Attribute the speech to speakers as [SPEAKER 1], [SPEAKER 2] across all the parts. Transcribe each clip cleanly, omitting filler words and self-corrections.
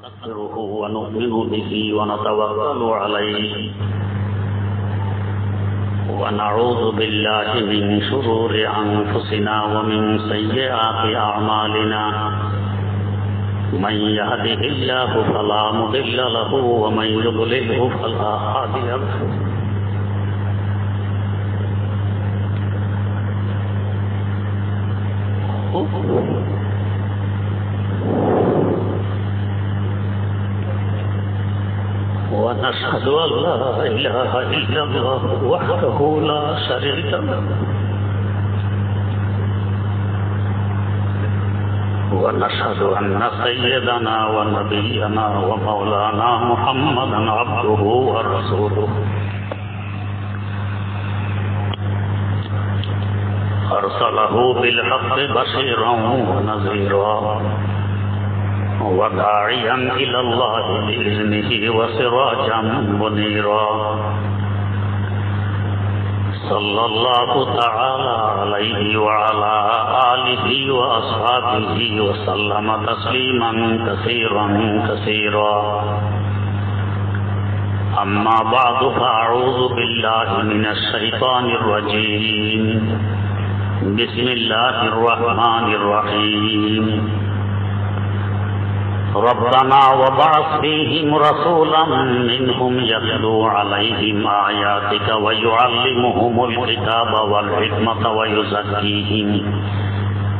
[SPEAKER 1] نستغفره ونؤمن به ونتوكل عليه ونعوذ بالله من شرور أنفسنا ومن سيئات أعمالنا من يهده الله فلا مضل له ومن يضلله فلا هادي له ونشهد أن لا إله إلا الله وحده لا شريك له ونشهد أن سيدنا ونبينا ومولانا محمدا عبده ورسوله أرسله بالحق بشيرا ونذيرا وداعيا إلى الله بإذنه وسراجا منيرا صلى الله تعالى عليه وعلى آله وأصحابه وسلم تسليما كثيرا كثيرا أما بعد فأعوذ بالله من الشيطان الرجيم بسم الله الرحمن الرحيم ربنا وبعث فيهم رسولا منهم يتلو عليهم آياتك ويعلمهم الكتاب والحكمة ويزكيهم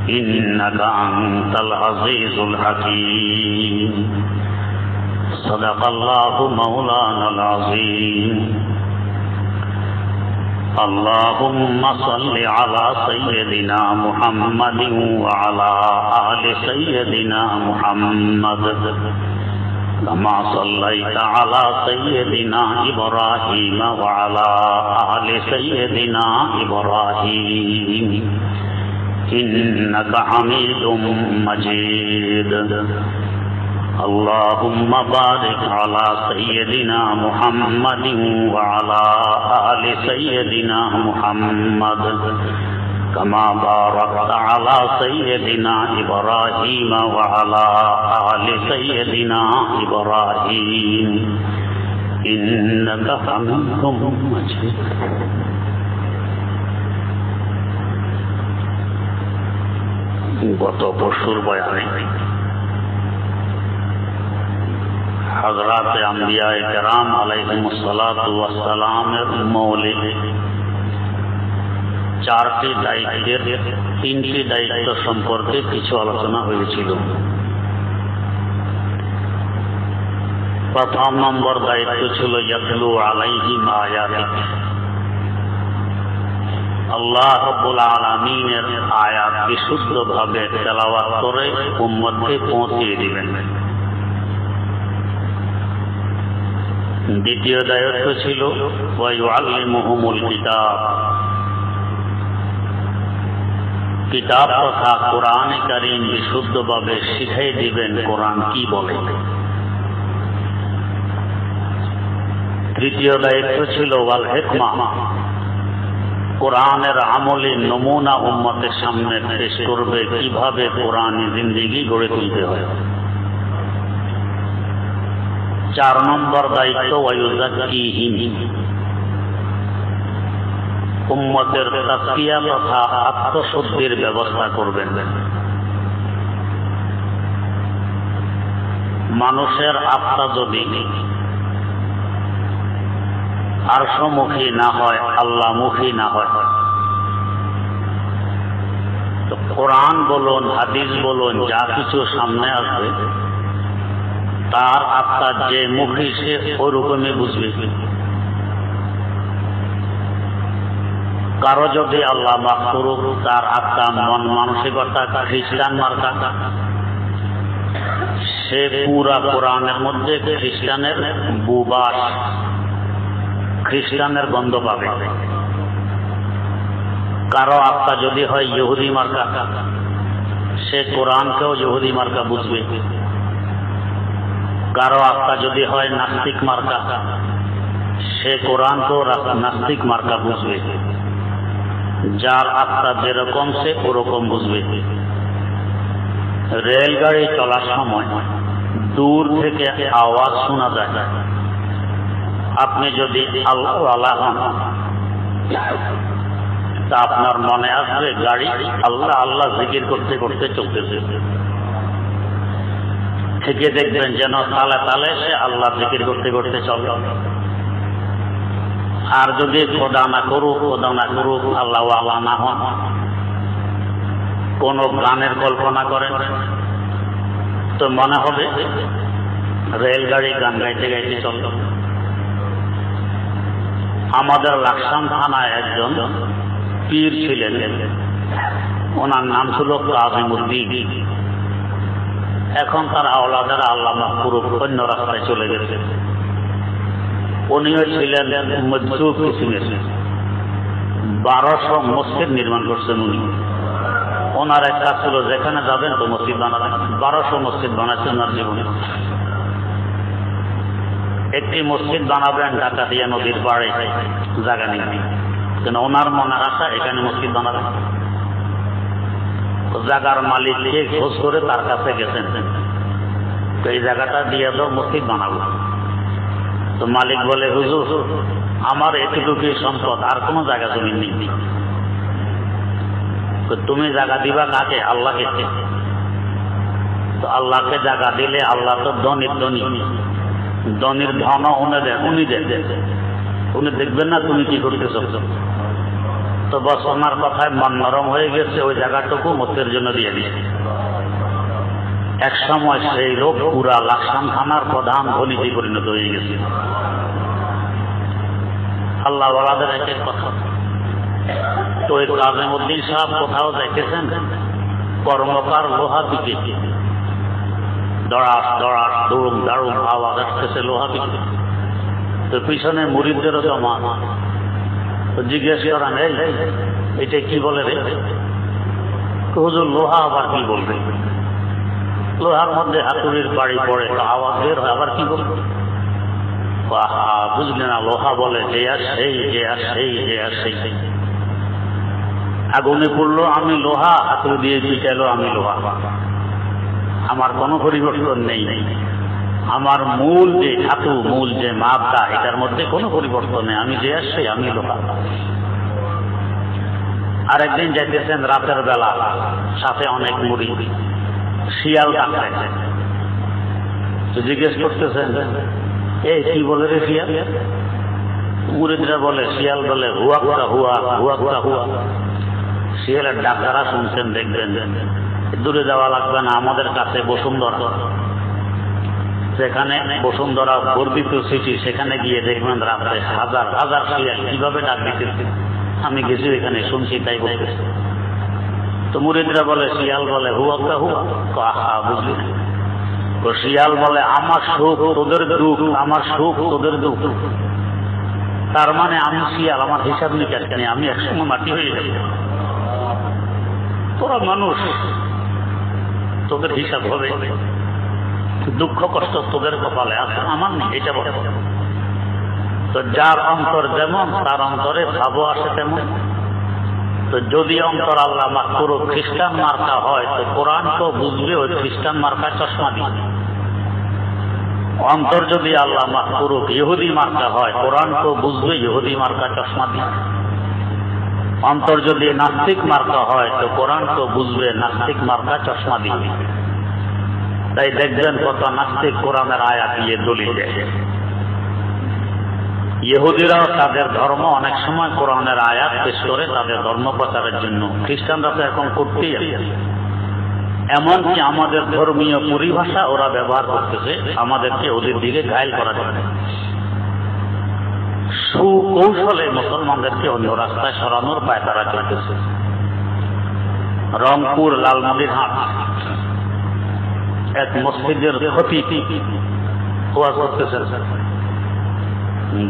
[SPEAKER 1] إنك أنت العزيز الحكيم صدق الله مولانا العظيم اللهم صل على سيدنا محمد وعلى آل سيدنا محمد كما صليت على سيدنا إبراهيم وعلى آل سيدنا إبراهيم إنك حميد مجيد اللهم بارك على سيدنا محمد وعلى آل سيدنا محمد كما باركت على سيدنا إبراهيم وعلى آل سيدنا إبراهيم إنك حميد مجيد গত পরশুর বয়ানে হযরত আম্বিয়ায়ে কেরাম আলাইহিমুসসালাতু ওয়াসসালামের মৌলিদ চারটি দায়িত্বের তিনটি দায়িত্ব সম্পর্কে কিছু আলোচনা হয়েছিল। প্রথম নম্বর দায়িত্ব ছিল ইয়াতলু আলাইহিম আয়াতিক, আল্লাহ রাব্বুল আলামিনের আয়াত বিশুদ্ধভাবে তেলাওয়াত করে উম্মতকে পৌঁছিয়ে দিবেন। দ্বিতীয় দায়িত্ব ছিল ওয়ায়ুআল্লিমুহুমুল কিতাব, কিতাব তথা কোরআনে কারীম বিশুদ্ধভাবে শিখিয়ে দিবেন কোরআন কি বলে। তৃতীয় দায়িত্ব ছিল ওয়াল হিকমা, কোরআনের আমলি নমুনা উম্মতের সামনে পেশ করবে কিভাবে কোরআনী জিন্দেগি গড়ে তুলতে হয়। চার নম্বর দায়িত্ব ওয়ায়ুযাক্কিহিম, উম্মতের তাসকিয়া তথা আত্মশুদ্ধির ব্যবস্থা করবেন। মানুষের আত্মা যদি আরশমুখী না হয়, আল্লাহমুখী না হয়, তো কোরআন বলুন হাদিস বলুন যা কিছু সামনে আসবে তার আত্মা যে মুখী সে ওরকমই বুঝবে। কারো যদি আল্লাহ মাফ করুক তার আত্মা মন মানসিকতা খ্রিস্টান মার্কা, সে পুরা কোরআনের মধ্যে খ্রিস্টানের বুবাস, খ্রিস্টানের গন্ধ পাবে। কারো আত্মা যদি হয় ইহুদি মার্কা, সে কোরআনকেও ইহুদি মার্কা বুঝবে। কারো আত্মা যদি হয় নাস্তিক মার্কা, সে কোরআনকেও নাস্তিক মার্কা বুঝবে। যার আত্মা যেরকম সে ওরকম বুঝবে। রেলগাড়ি চলার সময় দূর থেকে আওয়াজ শোনা যায়। আপনি যদি আল্লাহ ওয়ালা হন তা আপনার মনে আসবে গাড়ি আল্লাহ আল্লাহ জিকির করতে করতে চলতেছে, থেকে দেখবেন যেন তালে তালে সে আল্লাহ জিকির করতে করতে চলে। আর যদি খোদা না করুক আল্লাহ ওয়ালা না হন, কোন গানের কল্পনা করেন তো মনে হবে রেলগাড়ি গান গাইতে গাইতে চলল। আমাদের লাকসাম থানায় একজন পীর ছিলেন, ওনার নাম ছিল কাজিমউদ্দিন। এখন তার আওলাদের আল্লাহ মাহফুজ অন্য রাস্তায় চলে গেছে। উনিও ছিলেন মজজুব কিসিমের, 1200 মসজিদ নির্মাণ করছেন উনি। ওনার এক কাজ ছিল যেখানে যাবেন তো মসজিদ বানাবেন। 1200 মসজিদ বানাচ্ছেন ওনার জীবনে। একটি মসজিদ বানাবেন ডাকাতিয়া নদীর পাড়ে, জায়গা নেই, কিন্তু ওনার মনের আশা এখানে মসজিদ বানাবেন। জায়গার মালিককে খোঁজ করে তার কাছে গেছেন, তো এই জায়গাটা দিয়ে দাও, মসজিদ বানাবো। তো মালিক বলে, হুজুর আমার এতটুকুই সম্পদ, আর কোনো জায়গা জমি নেই। তুমি জায়গা দিবা কাকে? আল্লাহকে। তো আল্লাহকে জায়গা দিলে আল্লাহ তো ধনীর ধন উনি দেখবেন না তুমি কি করতেছ। তো বস ওনার কথায় মন নরম হয়ে গেছে, ওই জায়গাটুকু মতের জন্য দিয়ে দিয়েছে। এক সময় সেই লোক পুরা লাকসাম থানার প্রধান ধনীতে পরিণত হয়ে গেছে। আল্লাহ ওয়ালাদের এক কথা। তো এই কাজিমউদ্দিন সাহেব কোথাও দেখেছেন কর্মকার লোহা দিকে দড়াস দড়াস দুরুম দারুম আওয়াজ আসতেছে লোহা দিকে। তো পিছনে মুরিদদেরও জমা। তো জিজ্ঞেস করেন, এটা কি বলে রে? হুজুর লোহা আবার কি বলবে? লোহার মধ্যে হাতুড়ির বাড়ি পড়ে তো আওয়াজ বের হয়, আবার কি বলবে? বুঝলে না, লোহা বলে যে আর সেই, যে আর সেই, যে আর সেই। আগুনে পড়লো আমি লোহা, হাতুড়ি দিয়ে পিটাইলো আমি লোহা। আমার কোনো পরিবর্তন নেই। আমার মূল যে ধাতু, মূল যে মাপটা, এটার মধ্যে কোনো পরিবর্তন নেই। আমি যে আসছি আমি লোহা। আরেকদিন যাইতেছেন রাতের বেলা, সাথে অনেক মুড়ি, শিয়াল ডাকতেছে। তো জিজ্ঞেস করতেছেন, এই কি বলে রে শিয়াল? মুরিদরা বলে, শিয়াল বলে হুয়াক্তা হুয়া, হুয়াক্তা হুয়া। শিয়ালের ডাক যারা শুনছেন দেখবেন, দূরে যাওয়া লাগবে না, আমাদের কাছে বসুন্ধরা, সেখানে বসুন্ধরা বর্ধিত সিটি, সেখানে গিয়ে দেখবেন রাত্রে হাজার হাজার শিয়াল কিভাবে ডাক দিতেছে। আমি গেছি এখানে, শুনছি, তাই বলতেছে। তো মুরিদরা বলে, শিয়াল বলে হুয়াক্তা হুয়া। বুঝলি? তো শিয়াল বলে আমার সুখ তোদের দুঃখ, আমার সুখ তোদের দুঃখ। তার মানে আমি শিয়াল, আমার হিসাব নিকাশ নেই, আমি একসময় মাটি হয়ে যাই। তোরা মানুষ, তোদের হিসাব হবে, দুঃখ কষ্ট তোদের কপালে আছে, আমার নেই, এটা বলে। তো যার অন্তর যেমন তার অন্তরে ভাবও আসে তেমন। তো যদি অন্তর আল্লাহ পুরো খ্রিস্টান মার্কা হয় তো কোরআন তো বুঝবে ওই খ্রিস্টান মার্কা চশমা দিয়ে। অন্তর যদি আল্লাহ পুরো ইহুদি মার্কা হয়, কোরআন তো বুঝবে ইহুদি মার্কা চশমা দিয়ে। অন্তর যদি নাস্তিক মার্কা হয় তো কোরআন তো বুঝবে নাস্তিক মার্কা চশমা দিয়ে। তাই দেখবেন কত নাস্তিক কোরআনের আয়াত দিয়ে দলিল দেয়। ইহুদিরাও তাদের ধর্ম অনেক সময় কোরআনের আয়াত পেশ করে তাদের ধর্ম প্রচারের জন্য। খ্রিস্টানরা তো এখন করতেই আছে। এমনকি আমাদের ধর্মীয় পরিভাষা ওরা ব্যবহার করতেছে আমাদেরকে ওদের দিকে ঘায়েল করা যায়। সুকৌশলে মুসলমানদেরকে অন্য রাস্তায় সরানোর পায়তারা চলতেছে। রংপুর লালমনিরহাট এক মসজিদের খতিব ওয়াজ করতেছেন।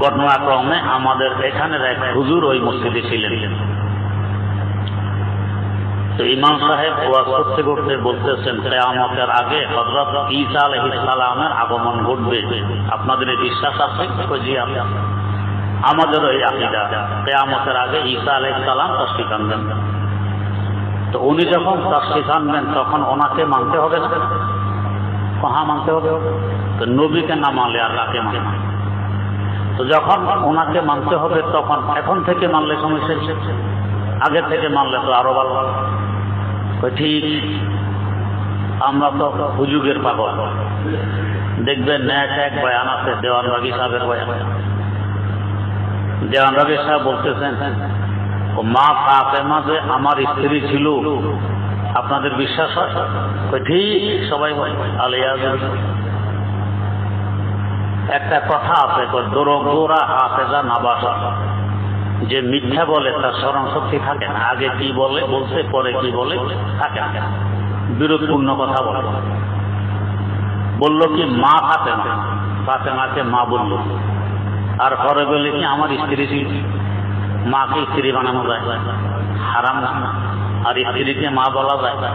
[SPEAKER 1] ঘটনাক্রমে আমাদের এখানের এক হুজুর ওই মসজিদে ছিলেন। তো ইমাম সাহেব ওয়াজ করতে করতে বলতেছেন, কিয়ামতের আগে হযরত ঈসা আলাইহিস সালামের আগমন ঘটবে, আপনাদের এই বিশ্বাস আছে? জি আমাদের ওই আকীদা, কিয়ামতের আগে ঈসা আলাইহিস সালাম তাশরীফ আনবেন। তো উনি যখন তাশরীফ আনবেন তখন ওনাকে মানতে হবে না? হ্যাঁ মানতে হবে। তো নবীকে না মানলে আর কাকে মানে? তো যখন ওনাকে মানতে হবে তখন এখন থেকে মানলে সমস্যা, আগে থেকে মানলে তো আরো ভালো। ঠিক আমরা তো হুজুগের পাগল। দেখবেন এক বয়ান আছে দেওয়ান বাগি সাহেবের বয়ান। দেওয়ান বাগি সাহেব বলতেছেন মা ফাতেমা যে আমার স্ত্রী ছিল আপনাদের বিশ্বাস হয়? ঠিক সবাই আলিয়া। একটা কথা আছে দোরা হাফেজা নাবাসা, যে মিথ্যা বলে তার স্মরণ শক্তি থাকে না, আগে কি বলে বলছে পরে কি বলে থাকে না, বিরোধপূর্ণ কথা বলে। বললো কি মা ফাতেমা, ফাতেমাকে মা বললো, আর পরে বলে কি আমার স্ত্রী ছিল। মাকে স্ত্রী বানানো যায়? হারাম না। আর স্ত্রীকে মা বলা যায় না।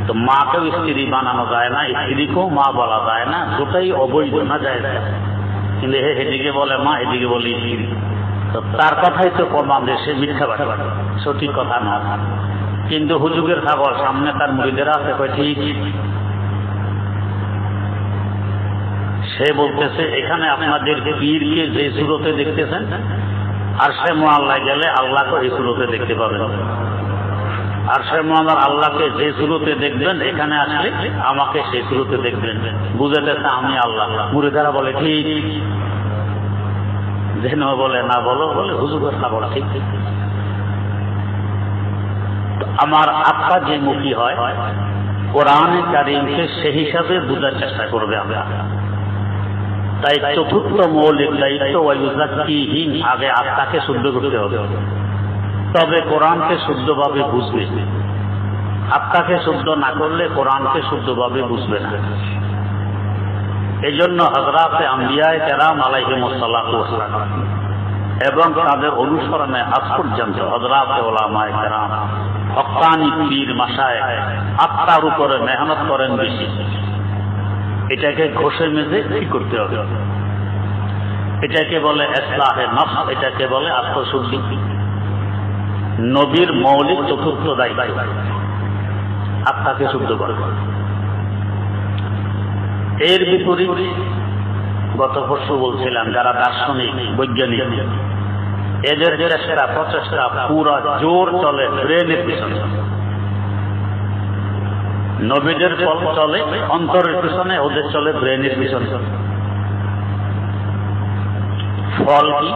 [SPEAKER 1] তো মাকেও স্ত্রী বানানো যায় না, স্ত্রীকেও মা বলা যায় না, দুটাই অবৈধ না যায়। কিন্তু এদিকে বলে মা, এদিকে বলে স্ত্রী। তো তার কথাই তো প্রমাণ যে সে মিথ্যা বাড়ে, সঠিক কথা না। কিন্তু হুজুগের ছাগল সামনে তার মুরিদেরা আছে, ঠিক সে বলতেছে এখানে আপনাদের পীরকে যে সুরতে দেখতেছেন আর সে মোয়াল্লায় গেলে আল্লাহকে এই সুরতে দেখতে পাবেন। আর সে মোয়াল্লার আল্লাহকে যে সুরতে দেখবেন এখানে আসলে আমাকে সেই সুরতে দেখবেন। বুঝাতেছে আমি আল্লাহ। মুরিদেরা বলে ঠিক, যেন বলে না বলো, বলে হুজুগের ছাগল ঠিক। আমার আত্মা যে মুখী হয় কোরআনে কারীমকে সেই হিসাবে বোঝার চেষ্টা করবে আমরা। তাই চতুর্থ মৌলিক দায়িত্ব ওয়ায়ুযাক্কিহিম, আগে আত্মাকে শুদ্ধ করতে হবে, তবে কোরআনকে শুদ্ধভাবে বুঝবে। আত্মাকে শুদ্ধ না করলে কোরআনকে শুদ্ধভাবে বুঝবে না। এই জন্য হযরতে আম্বিয়ায়ে কেরাম আলাইহিমুস সালাতু ওয়াস সালাম এবং তাদের অনুসরণে আজ পর্যন্ত হযরতে উলামায়ে কেরাম, হক্কানি পীর মাশায়েখ আত্মার উপরে মেহনত করেন বেশি। এটাকে ঘষে মেজে ঠিক করতে হবে। এটাকে বলে ইসলাহে নফস, এটাকে বলে আত্মশুদ্ধি। নবীর মৌলিক চতুর্থ দায়িত্ব আত্মাকে শুদ্ধ করা। এর বিপরীতে গত পরশু বলছিলাম যারা দার্শনিক বৈজ্ঞানিক, এদের চেষ্টা প্রচেষ্টা পুরা জোর চলে ব্রেনের পিছনে। নবীদের পথ চলে অন্তরের পিছনে, ওদের চলে ব্রেনের পিছনে। ফল কি?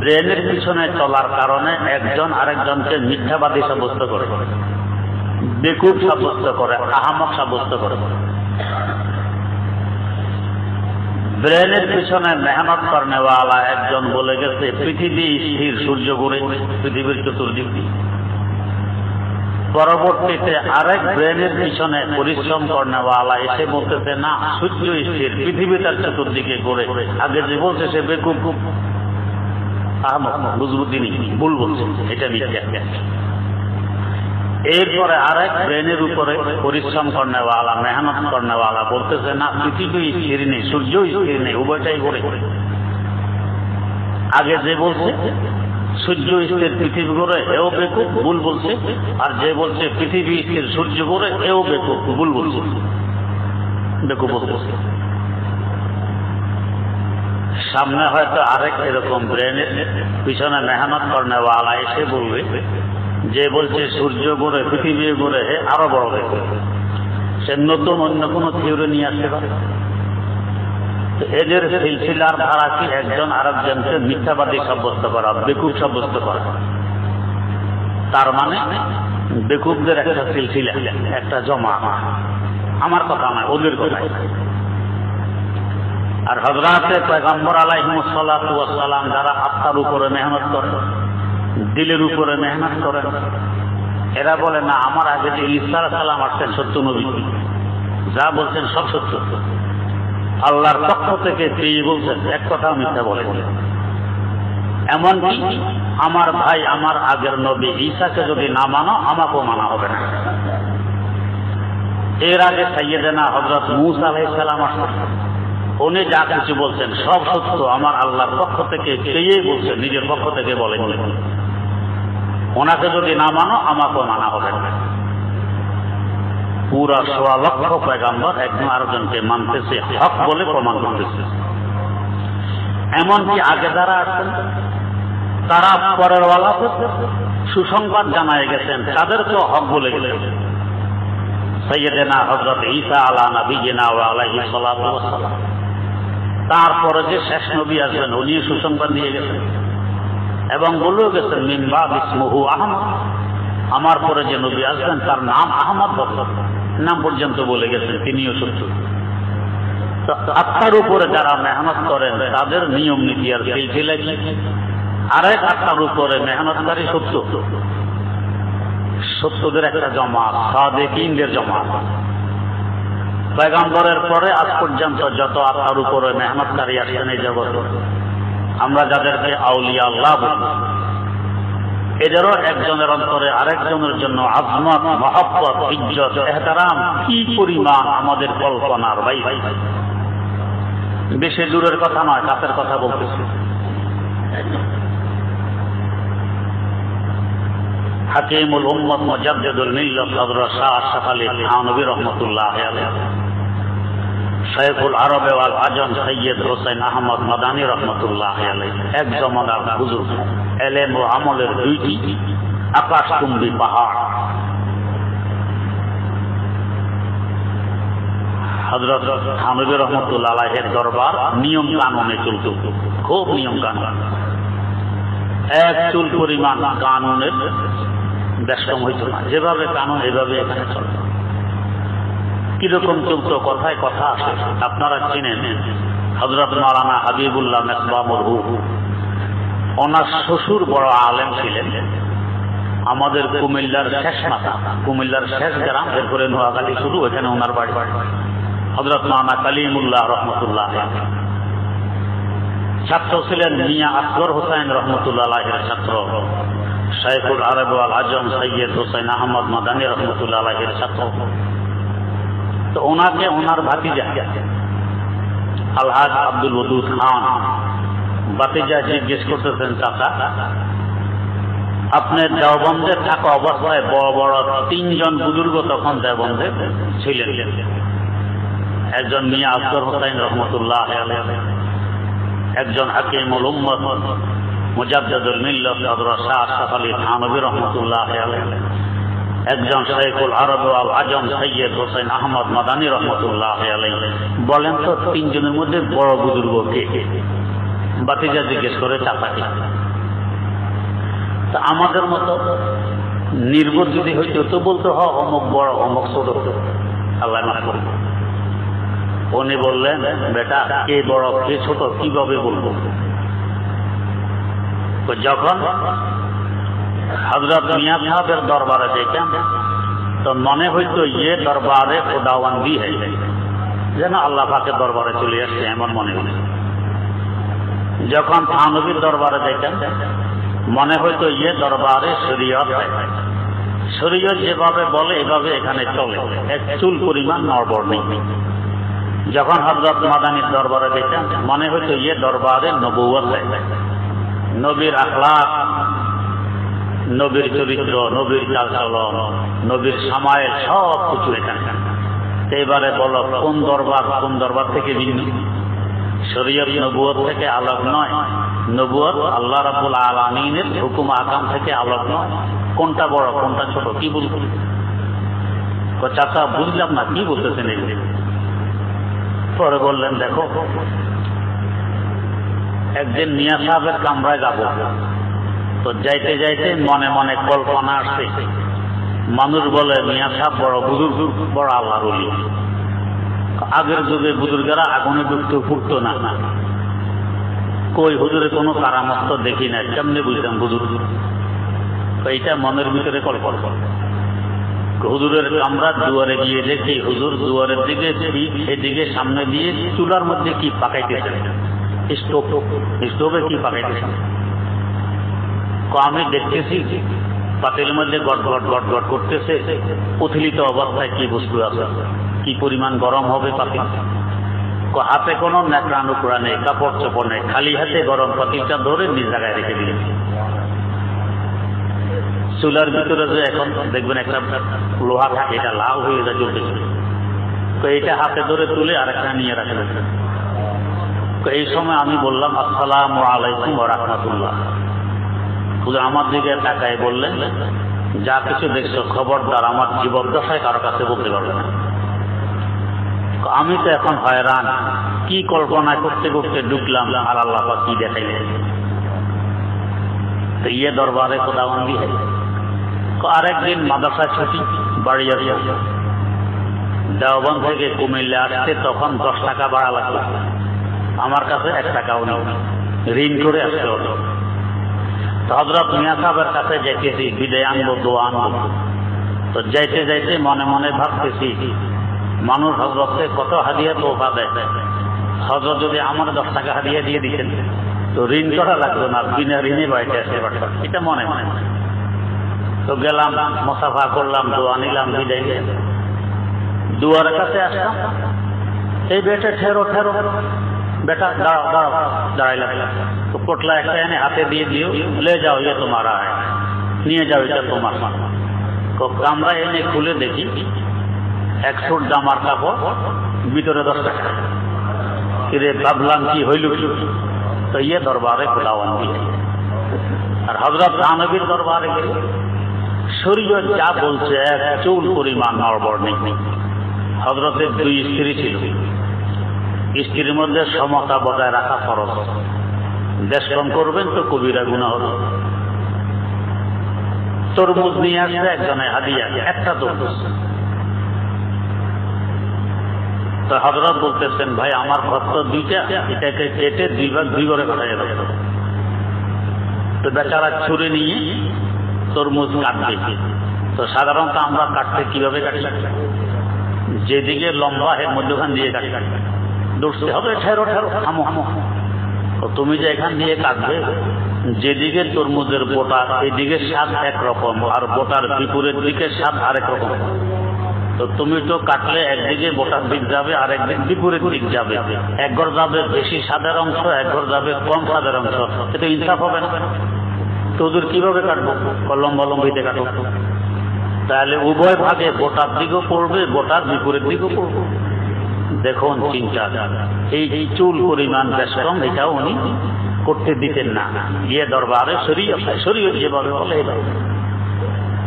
[SPEAKER 1] ব্রেনের পিছনে চলার কারণে একজন আরেকজনকে মিথ্যাবাদী সাব্যস্ত করে, বেকুব সাব্যস্ত করে, আহামক সাব্যস্ত করে। ব্রেনের পিছনে মেহনত করনেওয়ালা একজন বলে গেছে পৃথিবী স্থির, সূর্য ঘুরে পৃথিবীর চতুর্দিক। পরবর্তীতে আরেক ব্রেনের পিছনে পরিশ্রম করনেওয়ালা এসে বলতেছে না, সূর্য স্থির, পৃথিবী তার চতুর্দিকে ঘুরে। আগে যে বলছে সে বেকুব, বুঝবুদ্ধি নেই, ভুল বলছে, এটা মিথ্যা। এরপরে আরেক ব্রেনের উপরে পরিশ্রম করনেওয়ালা, মেহনত করনেওয়ালা বলতেছে না, পৃথিবী স্থির নেই, সূর্য স্থির নেই, উভয়টাই ঘুরে। আগে যে বলছে সূর্য স্থির পৃথিবী ঘুরে, এও বেকুব, ভুল বলছে। আর যে বলছে পৃথিবী স্থির সূর্য ঘুরে, এও বেকুব, ভুল বলছে, বেকুব বলছে। সামনে হয়তো আরেক এরকম ব্রেনের পিছনে মেহনত করনেওয়ালা এসে বলবে, যে বলছে সূর্য ঘুরে পৃথিবী ঘুরে, আরো বড় বেকুব, সে নতুন অন্য কোন থিওরি নিয়ে আসতে পারে। এদের সিলসিলার ধারা কি একজন আরেকজনকে মিথ্যাবাদী সাব্যস্ত করা, বেকুব সাব্যস্ত করা। তার মানে বেকুবদের একটা সিলসিলা, একটা জমা, আমার কথা নয়, ওদের কথা। আর হযরতে পয়গম্বর আলাইহিমুস সালাতু ওয়াস সালাম যারা আত্মার উপরে মেহনত করেন, দিলের উপরে মেহনত করেন, এরা বলে না আমার আগে যে ঈসা আলাইহিস সালাম আসছেন সত্য নবী, যা বলছেন সব সত্য, আল্লাহর পক্ষ থেকে পেয়ে বলছেন, এক কথা মিথ্যা বলে। এমনকি আমার ভাই, আমার আগের নবী ঈসাকে যদি না মানো, আমাকেও মানা হবে না। এর আগে সাইয়েদেনা হযরত মূসা আলাইহিস সালাম আসছেন, উনি যা কিছু বলছেন সব সত্য, আমার আল্লাহর পক্ষ থেকে পেয়েই বলছেন, নিজের পক্ষ থেকে বলেন। ওনাকে যদি না মানো, আমাকেও মানা হবে না। পুরা ১৬ লক্ষ পয়গম্বর একজন আরেকজনকে মানতেছে, হক বলে প্রমাণ করতেছে। এমনকি আগে যারা আছেন তারা পরের ওয়ালা সুসংবাদ জানায় গেছেন, তাদেরকেও হক বলে গেছেন। সাইয়্যিদানা হযরত ঈসা আলা নবিয়িনা ওয়া আলাইহি সাল্লাতু ওয়াস সালাম, তারপরে যে শেষ নবী আসবেন উনি সুসংবাদ দিয়ে গেছেন এবং বলেও গেছেন মিন বা'দি ইসমুহু আহমদ, আমার পরে যে নবী আসবেন তার নাম আহমদ, নাম পর্যন্ত বলে গেছেন, তিনিও সত্য। আত্মার উপরে যারা মেহনত করেন তাদের নিয়ম নীতি আর সিলসিলা কি, আরেক আত্মার উপরে মেহনতকারী সত্যদের একটা জমাত, সাদেকিনদের জমাত। পয়গম্বরের পরে আজ পর্যন্ত যত আত্মার উপরে মেহনতকারী আসছেন এই জগৎ, আমরা যাদেরকে আউলিয়া আল্লাহ বলি, এদেরও একজনের অন্তরে আরেকজনের জন্য আজমত, মহব্বত, ইজ্জত, এহতারাম কি পরিমাণ আমাদের কল্পনার বাইরে। বেশি দূরের কথা নয়, কাছের কথা বলতেছি। হাকিমুল উম্মত মুজাদ্দিদুল মিল্লাত হযরত শাহ আশরাফ আলী থানভী রাহমাতুল্লাহ আলাইহি, শাইখুল আরব ওয়াল আজম সৈয়দ হোসেন আহমদ মাদানী রাহমাতুল্লাহ আলাইহি, এক জমানার বুজুর্গ, ইলম ও আমলের দুইটি আকাশচুম্বী পাহাড়। হযরত থানভী রাহমাতুল্লাহ আলাইহির দরবার নিয়ম কানুনে চলত, খুব নিয়ম কানুন, এক চুল পরিমাণ কানুনের ব্যস্তম হইত না, যেভাবে কানুন এভাবে এখানে চলত। কিরকম চলত, কথায় কথা আসে। আপনারা চিনেন হযরত মাওলানা হাবিবুল্লাহ মেসবাহ মরহুম, ওনার শ্বশুর বড় আলেম ছিলেন, আমাদের কুমিল্লার শেষ মাথা, কুমিল্লার শেষ গ্রাম, এরপরে নোয়াখালী শুরু, এখানে ওনার বাড়ি। হযরত মাওলানা কালিমুল্লাহ রহমতুল্লাহ ছাত্র ছিলেন মিয়া আসগর হোসেন রহমতুল্লাহ আলাইহির ছাত্র, শাইখুল আরব ওয়াল আজম সৈয়দ হোসেন আহমদ মাদানী রহমতুল্লাহ আলাইহির ছাত্র। তো ওনাকে ওনার ভাতিজা আলহাজ আব্দুল ওদুদ খান ভাতিজা জিজ্ঞেস করতেছেন, চাচা আপনি দেওবন্দে থাকা অবস্থায় বড় বড় তিনজন বুজুর্গ তখন দেওবন্দে ছিলেন, একজন মিয়া আসগর হোসেন রহমতুল্লাহ আলাইহি, একজন হাকিমুল উম্মত মুজাদ্দিদুল মিল্লাত হযরত শাহ আশরাফ আলী থানভী রাহমাতুল্লাহ আলাইহি, একজন শাইখুল আরব ওয়াল আজম সৈয়দ হোসেন আহমদ মাদানী রাহমাতুল্লাহ আলাইহি। বলেন তো তিনজনের মধ্যে বড় বুজুর্গ কে? ভাতিজা জিজ্ঞেস করে চাচাকে। তা আমাদের মতো নির্বোধ যদি হইতো তো বলতো হ অমুক বড় অমুক ছোট, আল্লাহ মাফ করুন। উনি বললেন, বেটা কে বড় কে ছোট কিভাবে বলবো? যখন হযরত মিয়াঁ সাহেবের দরবারে যেতাম তো মনে হইতো ইয়ে দরবারে খোদাবন্দি হয়, যেন আল্লাহ পাকের দরবারে চলে আসছে এমন মনে হইত। যখন থানভীর দরবারে যেতাম মনে হইতো ইয়ে দরবারে শরীয়ত হয়, শরীয়ত যেভাবে বলে এভাবে এখানে চলে, এক চুল পরিমাণ নড়বড় নেই। যখন হযরত মাদানীর দরবারে যেতাম মনে হইতো ইয়ে দরবারে নবুয়ত হয়, নবীর আখলাক, নবীর চরিত্র, নবীর চালচলন, নবীর সামায়েল সব কিছু এখানে। এবারে বলো কোন দরবার থেকে ভিন্ন? শরীয়ত নবুয়ত থেকে আলাগ নয়, নবুয়ত আল্লাহ রাব্বুল আলামিনের হুকুম আহকাম থেকে আলাগ নয়। কোনটা বড় কোনটা ছোট কি বলবো? চাচা বুঝলাম না কি বলতেছেন এগুলি। পরে বললেন, দেখো একদিন মিয়াঁ সাহেবের কামরায় যাব, তো যাইতে যাইতে মনে মনে কল্পনা আসছে, মানুষ বলে মিয়াঁ সাহেব বড় বুজুর্গ, বড় আল্লাহর ওলি। আগের যুগে বুজুর্গেরা আগুনে ডুবতে ফুটতো না, কই হুজুরে কোনো কারামত দেখি না, কেমনে বুঝতাম বুজুর্গ? এইটা মনের ভিতরে কল্পনা। হুজুরের কামরা দুয়ারে গিয়ে দেখি হুজুর দুয়ারের দিকে এদিকে সামনে দিয়ে চুলার মধ্যে কি পাকাইতেছেন, স্টোভে কি পাকাইতেছেন। আমি দেখতেছি পাতিলের মধ্যে গট গট গট গট করতেছে, উথলিত অবস্থায় কি বস্তু আছে, কি পরিমাণ গরম হবে পাতিল। হাতে কোনো ন্যাকড়া নুকড়া নেই, কাপড় চোপড় নেই, খালি হাতে গরম পাতিলটা ধরে নিজ জায়গায় রেখে দিলেন। চুলার ভিতরে যে এখন দেখবেন একটা লোহা থাকে, এটা লাল হয়ে যায় জ্বলতেছে, তো এইটা হাতে ধরে তুলে আরেকটা নিয়ে রাখবেন। তো এই সময় আমি বললাম আসসালামু আলাইকুম ওয়া রাহমাতুল্লাহ। হুজুর আমার দিকে তাকায় বললেন, যা কিছু দেখছো খবরদার আমার জীবদ্দশায় কারো কাছে বলতে পারবে না। আমি তো এখন হয়রান, কি কল্পনা করতে করতে ঢুকলাম, আর আল্লাহ পাক কি দেখাইলেন। তো দরবারে খোদাবন্দি হয়। আরেকদিন মাদ্রাসা ছুটি, বাড়ি আসছে, দেওবন্দ থেকে কুমিল্লা আসতে তখন 10 টাকা ভাড়া লাগলো, আমার কাছে 1 টাকাও নেই, ঋণ করে আসতে হতো। হযরত মিয়া সাহেবের কাছে যাইতেছি, বিদায় আনবো, দোয়া আনবো। তো যাইতে যাইতে মনে মনে ভাবতেছি, মানুষ হযরতকে কত হাদিয়া তোফা দেয়, হযরত যদি আমার 10 টাকা হাদিয়া দিয়ে দিতেন তো ঋণ করা লাগতো না, বিনা ঋণে বাড়িতে আসতে পারতাম, এটা মনে মনে। তো গেলাম, মুসাফা করলাম, দোয়া নিলাম, বিদায় নিলাম। দুয়ারের কাছে আসলাম, এই বেটা ঠেরো ঠেরো, বেটা দাঁড়াও দাঁড়াও, দাঁড়াইলাম। তো পোটলা একটা এনে হাতে দিয়ে দিও, লে যাও, ইয়ে তোমার, নিয়ে যাও, এটা তোমার। তো কামরা এনে খুলে দেখি 1 সুট জামার কাপড়, ভিতরে 10 টাকা। কিরে ভাবলাম কি হইল কি? তো দরবারে খোদাবন্দি। আর হযরত নবীর দরবারে গেলে শরীয়ত যা বলছে এক চুল পরিমাণ নড়বড় নেই। হযরতের 2 স্ত্রী ছিল, স্ত্রীর মধ্যে সমতা বজায় রাখা ফরজ। দেশকম করবেন তো কবিরা গুনাহ হবে। তরমুজ নিয়ে আসছে একজনে হাদিয়া, একটা তরমুজ। তো হযরত বলতেছেন, ভাই আমার ঘর তো 2টা, এটাকে কেটে 2 ভাগ 2 করে কাটাই দেবো। তো বেচারা ছুরি নিয়ে তরমুজ কাটবে। তো সাধারণত আমরা কাটতে কিভাবে কাটি? যেদিকে লম্বা এর মধ্যখান দিয়ে কাটি, দৌড়তে হবে, ঠেরো ঠেরো, থামো থামো। তো তুমি যে এখান দিয়ে কাটবে, যেদিকে তরমুজের বোটা এইদিকে স্বাদ একরকম, আর বোটার বিপরীত দিকে স্বাদ আরেক রকম। তো তুমি তো কাটলে একদিকে বোটার দিক যাবে, আর একদিক বিপরীত দিক যাবে। এক ঘর যাবে বেশি স্বাদের অংশ, এক ঘর যাবে কম স্বাদের অংশ, এটা ইনসাফ হবে না। তো ওদের কিভাবে কাটবো? লম্বিতে কাটবো, তাহলে উভয় ভাগে বোটার দিকেও পড়বে, বোটার বিপরীত দিকেও পড়বে। দেখুন চিন্তা, এই চুল পরিমাণ বেশ কম, এটাও উনি করতে দিতেন না। দরবারে শরীয়ত যেভাবে বলে এভাবে।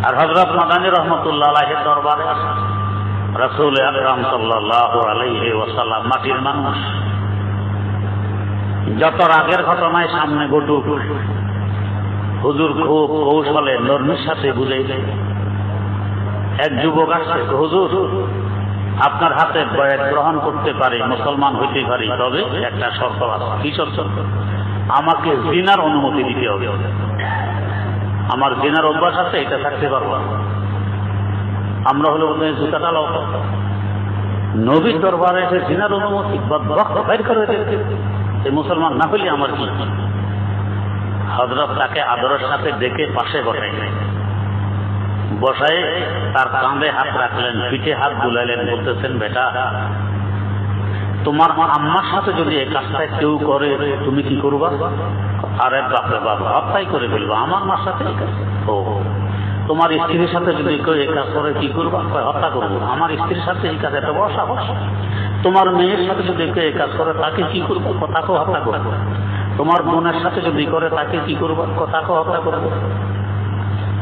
[SPEAKER 1] আর হযরত মাদানী রহমতুল্লাহ আলাইহির দরবারে রাসূল আকরাম সাল্লাল্লাহু আলাইহি ওয়াসাল্লাম মাটির মানুষ, যত রাগের ঘটনায় সামনে ঘটুক হুজুর খুব কৌশলে নরমির সাথে বুঝাইলেন। এক যুবক আসছে, হুজুর আপনার হাতে বয়াত গ্রহণ করতে পারি, মুসলমান হইতে পারি, তবে একটা শর্ত আছে। কি শর্ত? আমাকে জিনার অনুমতি দিতে হবে। আমার জিনার অভ্যাস আছে, এটা থাকতে পারবো। আমরা হলো জুতাটা লাও, নবীর দরবারে এসে জিনার অনুমতি বাইর করে এই মুসলমান না হইলে আমার কি? হযরত তাকে আদরের সাথে ডেকে পাশে বসায় তার কাঁধে হাত রাখলেন, পিঠে হাত বুলাইলেন, বলতেছেন, বেটা তোমার আম্মার সাথে যদি এই কাজটা কেউ করে তুমি কি করবা? আরে বাপরে বাপ, হত্যাই করে ফেলবা আমার মার সাথে। ও তোমার স্ত্রীর সাথে যদি কেউ এই কাজ করে কি করবা? হত্যা করবো। আমার স্ত্রীর সাথে এই কাজ এত বড় সাহস? তোমার মেয়ের সাথে যদি কেউ এই কাজ করে তাকে কি করবো? তাকেও হত্যা করবো। তোমার বোনের সাথে যদি করে তাকে কি করবা? তাকেও হত্যা করবো।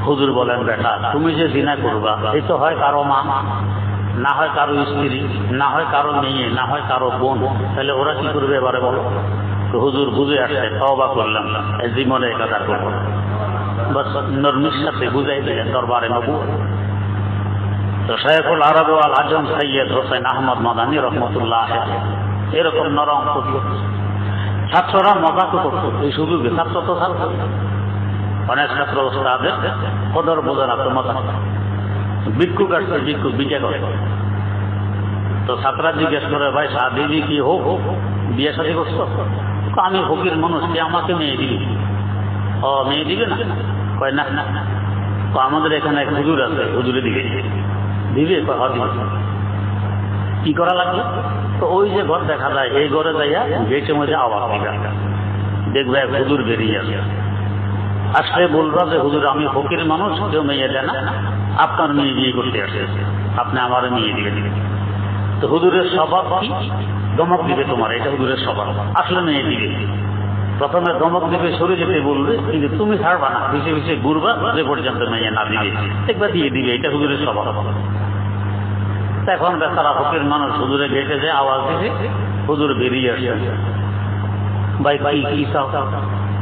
[SPEAKER 1] হুজুর বলেন, বেটা তুমি যে জিনা করবা, এই তো হয় কারো মা, না হয় কারো স্ত্রী, না হয় কারো মেয়ে, না হয় কারো বোন, তাহলে ওরা কি করবে এবারে বলো? তো হুজুর বুঝে আসছে, তওবা করলাম, জীবনে এই কথা করবো। বাস নরমির সাথে বুঝাই দিলেন দরবারে নবুয়ত। তো শাইখুল আরব ওয়াল আজম সৈয়দ হোসেন আহমদ মাদানী রহমতুল্লাহ এরকম নরম করত। ছাত্ররা মজা তো করতো এই সুযোগে, ছাত্র তো ছাত্র, অনেক ছাত্র ওস্তাদের কদর বোঝে না, তো মজা ভিক্ষুক আসছে, ভিক্ষুক বিকে করে। তো ছাত্ররা জিজ্ঞেস করে, ভাই শাদি কি হোক, বিয়ে শাদী করছো? আমি ফকির মানুষ, কে আমাকে মেয়ে দিবি? ও মেয়ে দিবে না? কয় না। তো আমাদের এখানে এক হুজুর আছে, হুজুরে দিবে দিবে। কি করা লাগবে? তো ওই যে ঘর দেখা যায়, এই ঘরে যাইয়া গেটের মধ্যে আওয়াজ দিবে, দেখবে এক হুজুর বেরিয়ে আসে। আসলে বলবা যে হুজুর আমি ফকির মানুষ, কেউ মেয়ে দেয় না, আপনার মেয়ে বিয়ে করতে আসে, আপনি আমার মেয়ে দিয়ে দিবেন। তো হুজুরের স্বভাব কি? ধমক দিবে তোমার, এটা হুজুরের স্বভাব। আসলে মেয়ে দিবে, প্রথমে ধমক দিবে, সরে যেতে বলবে, কিন্তু তুমি ছাড়বা না, পিছে পিছে ঘুরবা যে পর্যন্ত মেয়ে না দিবে, একবার দিয়ে দিবে, এটা হুজুরের স্বভাব। এখন বেচারা ফকির মানুষ হুজুরে গেটে যে আওয়াজ দিছে, হুজুর বেরিয়ে আসে, ভাই ভাই কি চাও?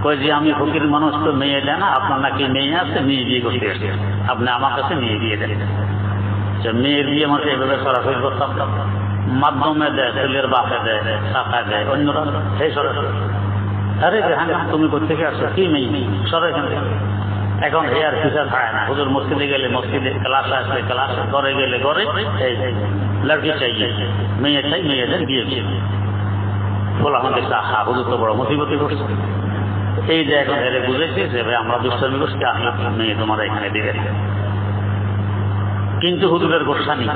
[SPEAKER 1] কয় যে আমি ফকির মানুষ, তো মেয়ে দেয় না, আপনার নাকি মেয়ে আছে, মেয়ে বিয়ে করতে আসে, আপনি আমার কাছে মেয়ে দিয়ে দেন। মেয়ের বিয়ে আমাকে এভাবে সরাসরি করতাম, মাধ্যমে দেয়, ছেলের বাপে দেয়, শাখায় দেয়, অন্যরা সেই সরাসরি। আরে হ্যাঁ তুমি কোথেকে আসছো, কি মেয়ে সর এখান থেকে। এখন এ আর পিছা ছাড়ে না, হুজুর মসজিদে গেলে মসজিদে, ক্লাসে আসলে ক্লাসে, ঘরে গেলে ঘরে, লড়কি চাই, মেয়ে চাই, মেয়েদের বিয়ে বিয়ে বলা আমাদের হা হুজুর তো বড় মুসিবতি করছে। এই যে এখন এরে বুঝেছি যে ভাই আমরা দুষ্টামি করছি, আসলে মেয়ে তোমার এখানে দিবে। কিন্তু হুজুরের গোসা নেই,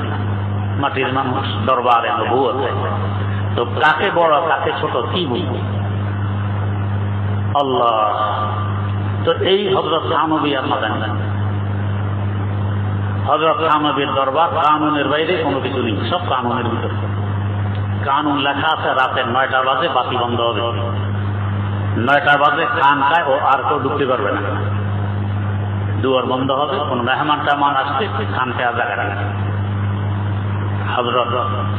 [SPEAKER 1] মাটির মানুষ, দরবারে বউ আছে, তো কাকে বড় কাকে ছোট কি বুঝবো? আল্লাহ। তো এই হযরত থানবী আর মাদানী, হযরত থানবীর দরবার কানুনের বাইরে কোনো কিছু নেই, সব কানুনের ভিতরে। কানুন লেখা আছে রাতে 9টা বাজে বাতি বন্ধ হবে, 9টা বাজে খানকায় ও আর কেউ ঢুকতে পারবে না, দুয়ার বন্ধ হবে। কোন মেহমান টেহমান আসছে খানকায় জায়গা রাখবে। হযরত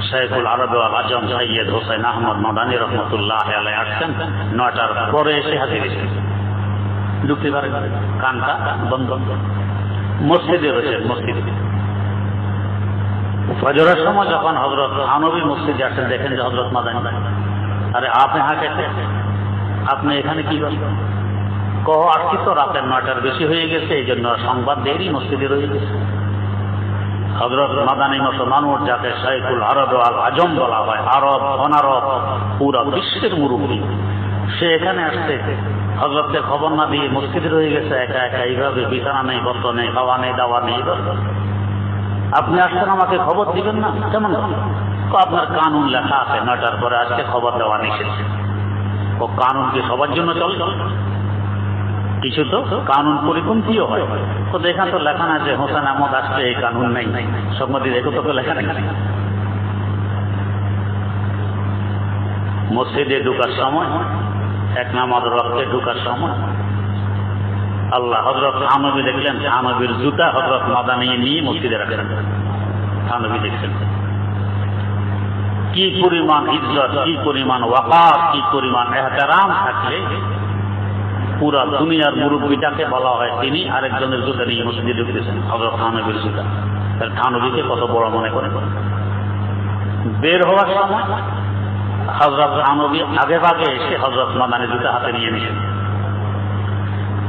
[SPEAKER 1] শাইখুল আরব ওয়াল আজম সৈয়দ হোসেন আহমদ মাদানী রহমতুল্লাহ আলাইহি আসছেন, 9টার পরে এসে হাজির হয়েছেন, ঢুকতে পারে, কানটা বন্ধ। মসজিদে রয়েছে, মসজিদে ফজরের সময় যখন হযরত থানবী মসজিদে আসেন, দেখেন যে হযরত মাদানী, আরে আপনি হাঁকে, আপনি এখানে কি করেন? কহ আসছি তো রাতের 9টার বেশি হয়ে গেছে, এই জন্য সংবাদ দেরি মসজিদে রয়ে গেছে। হযরত মাদানী মতো মানুষ, যাকে শাইখুল আরব ওয়াল আজম বলা হয়, আরব অনারব পুরা বিশ্বের মুরব্বী, সে এখানে আসছে, হযরতকে খবর না দিয়ে মসজিদে রয়ে গেছে একা একা, এইভাবে বিছানা নেই, বস্ত্র নেই, খাওয়া নেই, দাওয়া নেই। আপনি আসছেন আমাকে খবর দিবেন না? কেমন? আপনার কানুন লেখা আছে 9টার পরে আজকে খবর দেওয়া নিষেধ। ও কানুন কি সবার জন্য চলে? কিছু তো কানুন পরিপন্থীও হয়। তো এখানে তো লেখা না যে হোসেন আহমদ আসছে, এই কানুন নেই, সম্মতি দেখো তো লেখা নেই। মসজিদে ঢুকার সময়, এক নামাজ রক্তে ঢুকার সময়, আল্লাহ হযরত থানবী দেখলেন, থানবীর জুতা হযরত মাদানী নিয়ে মসজিদে রাখেন। থানবী দেখছেন কি পরিমাণ ইজ্জত, কি পরিমাণ ওয়াকার, কি পরিমাণ এহতেরাম থাকলে পুরা দুনিয়ার মুরব্বীটাকে বলা হয় তিনি আরেকজনের জুতা নিয়ে মসজিদে ঢুকতেছেন, হযরত থানবীর জুতা। তার থানবীকে কত বড় মনে করে। বের হওয়ার সময় হযরত থানবী আগে ভাগে এসে হযরত মাদানীর জুতা হাতে নিয়ে নিয়েছেন,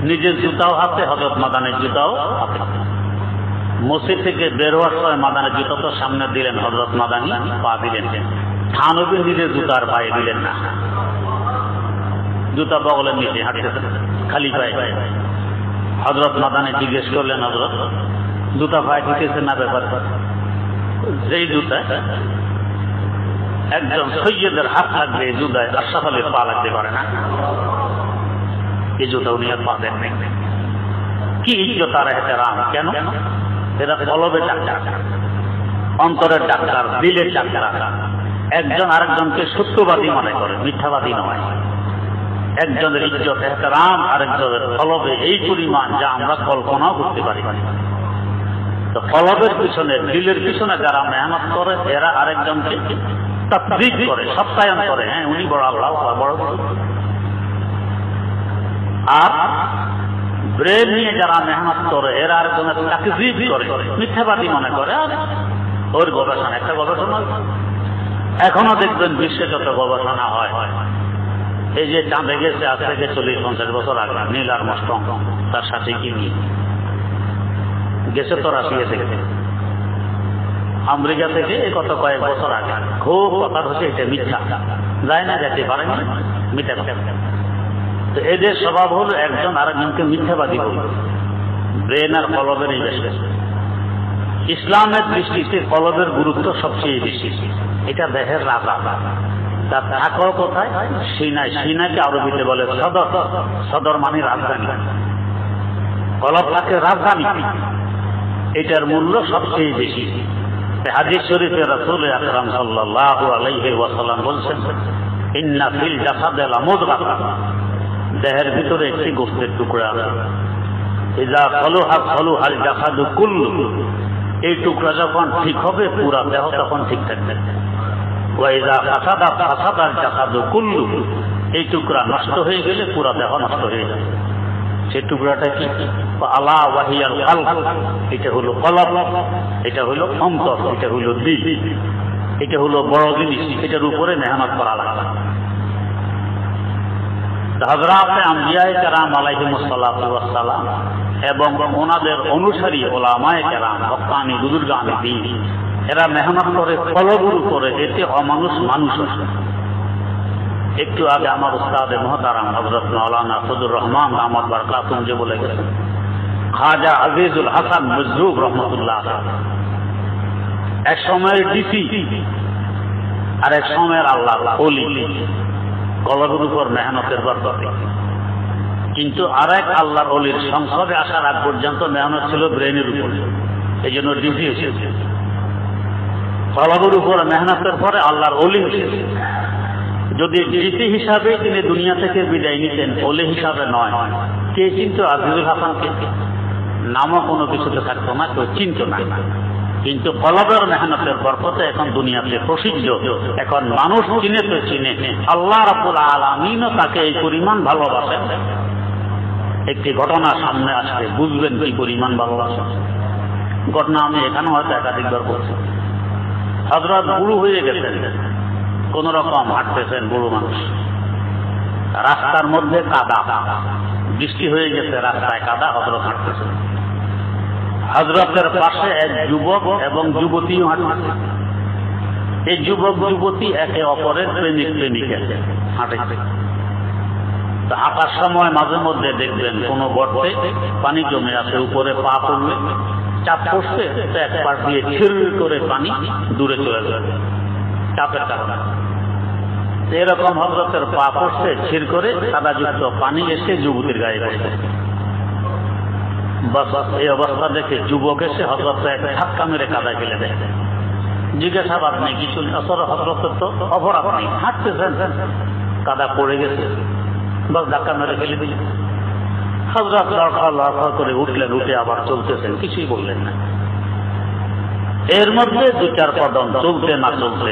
[SPEAKER 1] নিজের জুতাও হাতে, হযরত মাদানীর জুতাও হাতে। মসজিদ থেকে বের হওয়ার সময় মাদানীর জুতা তো সামনে দিলেন, হযরত মাদানী পা দিলেন, থানবী নিজের জুতার পায়ে দিলেন না, জুতা বগলের নিচে হাঁটতেছেন খালি পায়ে। হযরত মাদানী জিজ্ঞেস করলেন, হযরত জুতা পায়ে দিতেছেন না ব্যাপার? যেই জুতা একজন সৈয়দের হাত লাগবে, এই জুতায় আশরাফ আলীর পা লাগতে পারে না, এই জুতা উনি আর পা দেন নাই। কি ইজ্জত আর এহতেরাম! কেন? এরা কলবের ডাক্তার, অন্তরের ডাক্তার, দিলের ডাক্তার। একজন আরেকজনকে সত্যবাদী মনে করে, মিথ্যাবাদী নয়। একজনের ইজ্জত এহতেরাম আরেকজনের কলবে এই পরিমাণ যা আমরা কল্পনাও করতে পারি। তো কলবের পিছনে, দিলের পিছনে যারা মেহনত করে, এরা আরেকজনকে তাকদীর করে, সত্যায়ন করে, হ্যাঁ উনি বড়, আল্লাহ বড়। আর ব্রেন নিয়ে যারা মেহনত করে, এরা আরেকজনের তাকদীর করে, মিথ্যাবাদী মনে করে। আর ওর গবেষণা, একটা গবেষণা এখনো দেখবেন বিশ্বে যত গবেষণা হয়, এই যে চাঁদে গেছে আজ থেকে 40-50 বছর আগে নীল আর্মস্ট্রং, তার সাথে কি নিয়ে গেছে তো রাশিয়া থেকে, আমেরিকা থেকে কত কয়েক বছর আগে। খুব কথা হচ্ছে এটা মিথ্যা, যায় না, যেতে পারে না, মিথ্যা। তো এদের স্বভাব হলো একজন আরেকজনকে মিথ্যাবাদী বলবে। ব্রেন আর কলবের এই বেশি। ইসলামের দৃষ্টিতে কলবের গুরুত্ব সবচেয়ে বেশি। এটা দেহের রাজা, তার থাকাও কোথায়? সিনাই। সিনাইকে আরবিতে বলে সদর, সদর মানে রাজধানী। কলব থাকে রাজধানী, এটার মূল্য সবচেয়ে বেশি। হাদিস শরীফে রাসূল আকরাম সাল্লাল্লাহু আলাইহি ওয়াসাল্লাম বলছেন, ইন্না ফিল জাসাদি লামুদগাহ, দেহের ভিতরে একটি গোশতের টুকরা আছে, ইযা সালুহা সালুহাল জাসাদু কুল্লু, এই টুকরা যখন ঠিক হবে পুরা দেহ তখন ঠিক থাকবে। ওয়া ইযা ফাসাদা ফাসাদাল জাসাদু কুল্লু, এই টুকরা নষ্ট হয়ে গেলে পুরা দেহ নষ্ট হয়ে যাবে। সেই টুকরাটা কি? আলা ওয়াহিয়াল কলব, এটা হলো কলব, এটা হলো অন্তর, এটা হলো দিল, এটা হলো বড় জিনিস, এটার উপরে মেহনত করা লাগবে। হযরত আম্বিয়ায়ে কেরাম আলাইহিমুস সালাতু ওয়াস সালাম এবং ওনাদের অনুসারী উলামায়ে কেরাম, হক্কানি বুজুর্গানে দ্বীন, এরা মেহনত করে কলবের উপরে, এতে অমানুষ মানুষ আছে। একটু আগে আমার উস্তাদ মুহতারাম হযরত মাওলানা ফজলুর রহমান দামাত বারকাতুহুম যে বলে গেছেন, খাজা আজিজুল হাসান মজরুব রহমাতুল্লাহ এক সময়ের ডিসি আর এক সময়ের আল্লাহর ওলি, কলবের উপর মেহনতের বরকতে। কিন্তু আর এক আল্লাহর ওলির সংসদে আসার আগ পর্যন্ত মেহনত ছিল ব্রেনের উপর, এই জন্য ডিসি এসেছে। কলবের উপর মেহনতের পরে আল্লাহর ওলি এসেছে। যদি ডিসি হিসাবে তিনি দুনিয়া থেকে বিদায় নিতেন, ওলি হিসাবে নয়, কে চিনত আজিজুল হাসানকে? নামও কোনো কিছুতে থাকতো না, কেউ চিনত না। কিন্তু কলবের মেহনতের বরকতে এখন দুনিয়াতে প্রসিদ্ধ, এখন মানুষ চিনে তো চিনে, আল্লাহ রাব্বুল আলামিনও তাকে এই পরিমাণ ভালোবাসেন। একটি ঘটনা সামনে আসবে, বুঝবেন কি পরিমাণ ভালোবাসা। ঘটনা আমি এখানে হয়তো একাধিকবার বলছি। হযরত বুড়ো হয়ে গেছেন, কোন রকম হাঁটতেছেন বুড়ো মানুষ, রাস্তার মধ্যে কাদা, বৃষ্টি হয়ে গেছে, রাস্তায় কাদা, হযরত হাঁটতেছেন। হযরতের পাশে এক যুবক এবং যুবতীও হাঁটছে। এই যুবক যুবতী একে অপরের প্রেমিক প্রেমিকা হাঁটছে। হাঁটার সময় মাঝে মধ্যে দেখবেন কোন গর্তে পানি জমে আছে, উপরে পা পড়লে চাপ পড়ছে, তো এক পাশ দিয়ে ছির করে পানি দূরে চলে যাবে চাপের কারণে। এরকম হযরতের পা পড়ছে, ছির করে কাদাযুক্ত পানি এসে যুবতীর গায়ে পড়ছে। এই অবস্থা দেখে যুবক এসে হযরতকে এক ধাক্কা মেরে কাদায় ফেলে দেয়। জিজ্ঞাসাবাদ নেই, কিছু আসলে হযরতের তো অপরাধ নেই, হাঁটতেছেন, কাদা পড়ে গেছে, বস ধাক্কা মেরে ফেলে দিলেন। হযরত লড়খড় করে উঠলেন, উঠে আবার চলতেছেন, কিছুই বললেন না। এর মধ্যে দু চার কদম চলতে না চলতে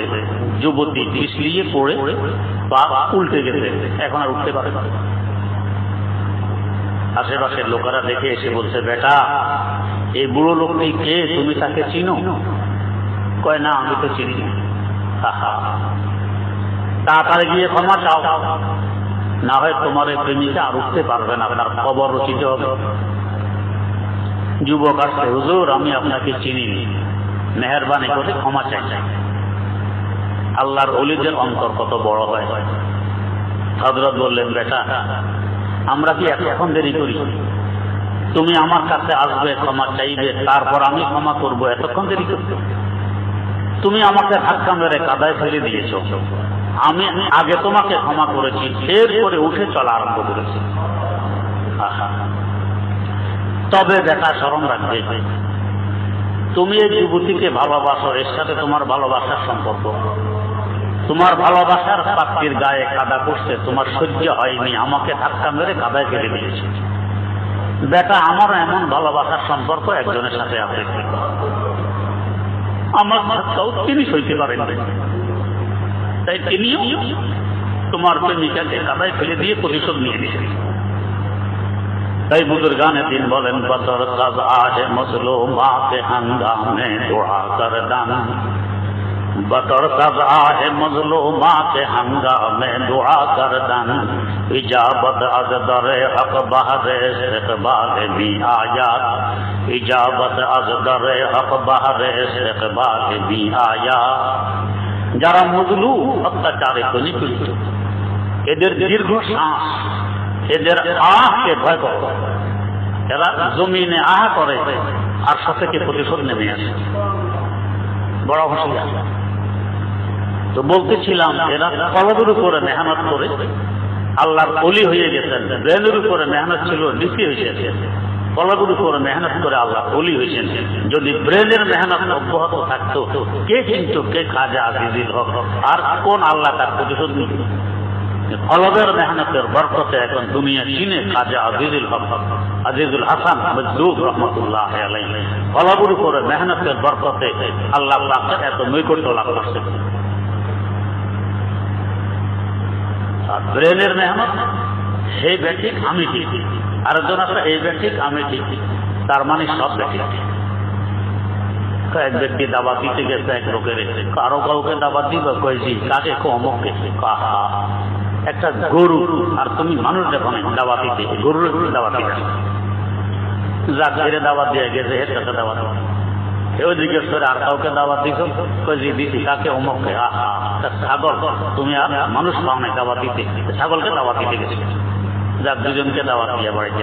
[SPEAKER 1] যুবতী পিছলিয়ে পড়ে পা উল্টে গেছে, এখন আর উঠতে পারে না। আশেপাশের লোকেরা দেখে এসে বলছে, বেটা এই বুড়ো লোকটি কে, তুমি তাকে চিনো? কয় না, আমি তো চিনি। তাড়াতাড়ি গিয়ে ক্ষমা চাও, না হয় তোমার এই প্রেমিকা আর উঠতে পারবে না, তার কবর রচিত হবে। যুবক আসছে, হুজুর আমি আপনাকে চিনি, মেহেরবানি করে ক্ষমা চাই। আল্লাহর ওলিদের অন্তর কত বড় হয়। হযরত বললেন, বেটা আমরা কি এখন দেরি করি? তুমি আমার কাছে আসবে, ক্ষমা চাইবে, তারপর আমি ক্ষমা করব, এতক্ষণ দেরি করতে? তুমি আমাকে ধাক্কা মেরে কাদায় ফেলে দিয়েছ, আমি আগে তোমাকে ক্ষমা করেছি, এরপরে উঠে চলা আরম্ভ করেছি। তবে বেটা স্মরণ রাখবে, তুমি এই যুবতীকে ভালোবাসো, এর সাথে তোমার ভালোবাসার সম্পর্ক। তোমার ভালোবাসার পাত্রীর গায়ে কাদা পড়ছে, তোমার সহ্য হয়নি, আমাকে ধাক্কা মেরে কাদায় ফেলে দিয়েছে। বেটা আমার এমন ভালোবাসার সম্পর্ক একজনের সাথে আছে, আমার ধাক্কাও তিনি সইতে পারেন, তাই তিনিও তোমার প্রেমিকাকে কাদায় ফেলে দিয়ে প্রতিশোধ নিয়ে দিয়েছেন। তাই বুজুর্গানে দিন বলেন, বদর কাজ আহে মজলুমাতে হাঙ্গামে দোয়া কর দান, बतर सज़ा है मज़लूमात हंगामे दुआ करदन, इजाबत अज दरे हक बहरे इस्तक़बाल भी आयात, इजाबत अज दरे हक बहरे इस्तक़बाल भी आयात। যারা মজলুম, অত্যাচারিত, নিপীড়িত, এদের দীর্ঘ শ্বাস, এদের আহকে ভয় করে, এরা জমিনে আহ করে আর সাথে প্রতিশোধ নেমে আসে। বড় হুঁশিয়ার। তো বলতেছিলাম, এরা কলবের উপরে মেহনত করে আল্লাহর ওলি হয়ে গেছেন, ব্রেনের উপরে মেহনত ছিল, ডিসি হয়ে গেছে। কলবের উপর মেহনত করে আল্লাহ ওলি হয়েছেন। যদি ব্রেনের মেহনত অব্যাহত থাকতো, কে কিন্তু কে খাজা আজিজুল হক, আর কোন আল্লাহ তার প্রতিশোধ নিত? কলবের মেহনতের বরকতে এখন দুনিয়া চিনে খাজা আজিজুল হক, আজিজুল হাসান মজদুব রহমতুল্লাহ আলাইহি। কলবের উপরে মেহনতের বরকতে আল্লাহ পাক এত নৈকট্য লাভ করছে। আর ব্রেনের মেহনত, হে ব্যাঠিক আমি ঠিক, আরেকজন আছে এই ব্যাঠিক আমি ঠিক, তার মানে সব ব্যাঠিক। এক ব্যক্তি দাওয়াত দিতে গেছে এক লোকের, আরো কাউকে দাওয়াত দিবে, কয়েছি কাকে অমুককে, কাহা একটা গরু, আর তুমি মানুষ দেখো না দাওয়াত দিতে, গরুর দাওয়াত দিতে যা ঘিরে দাওয়াত দিয়ে গেছে এর কাছে দাওয়াত। কেউ জিজ্ঞেস করে আর কাউকে দাওয়াত দিছ, কয়েছি দিছি কাকে অমুককে, আহা ছাগল, তুমি আর মানুষ পাও নাই দাওয়াত দিতে, ছাগলকে দাওয়াত দিতে গেছে। যাক দুজনকে দাওয়াত দিয়ে বাড়িতে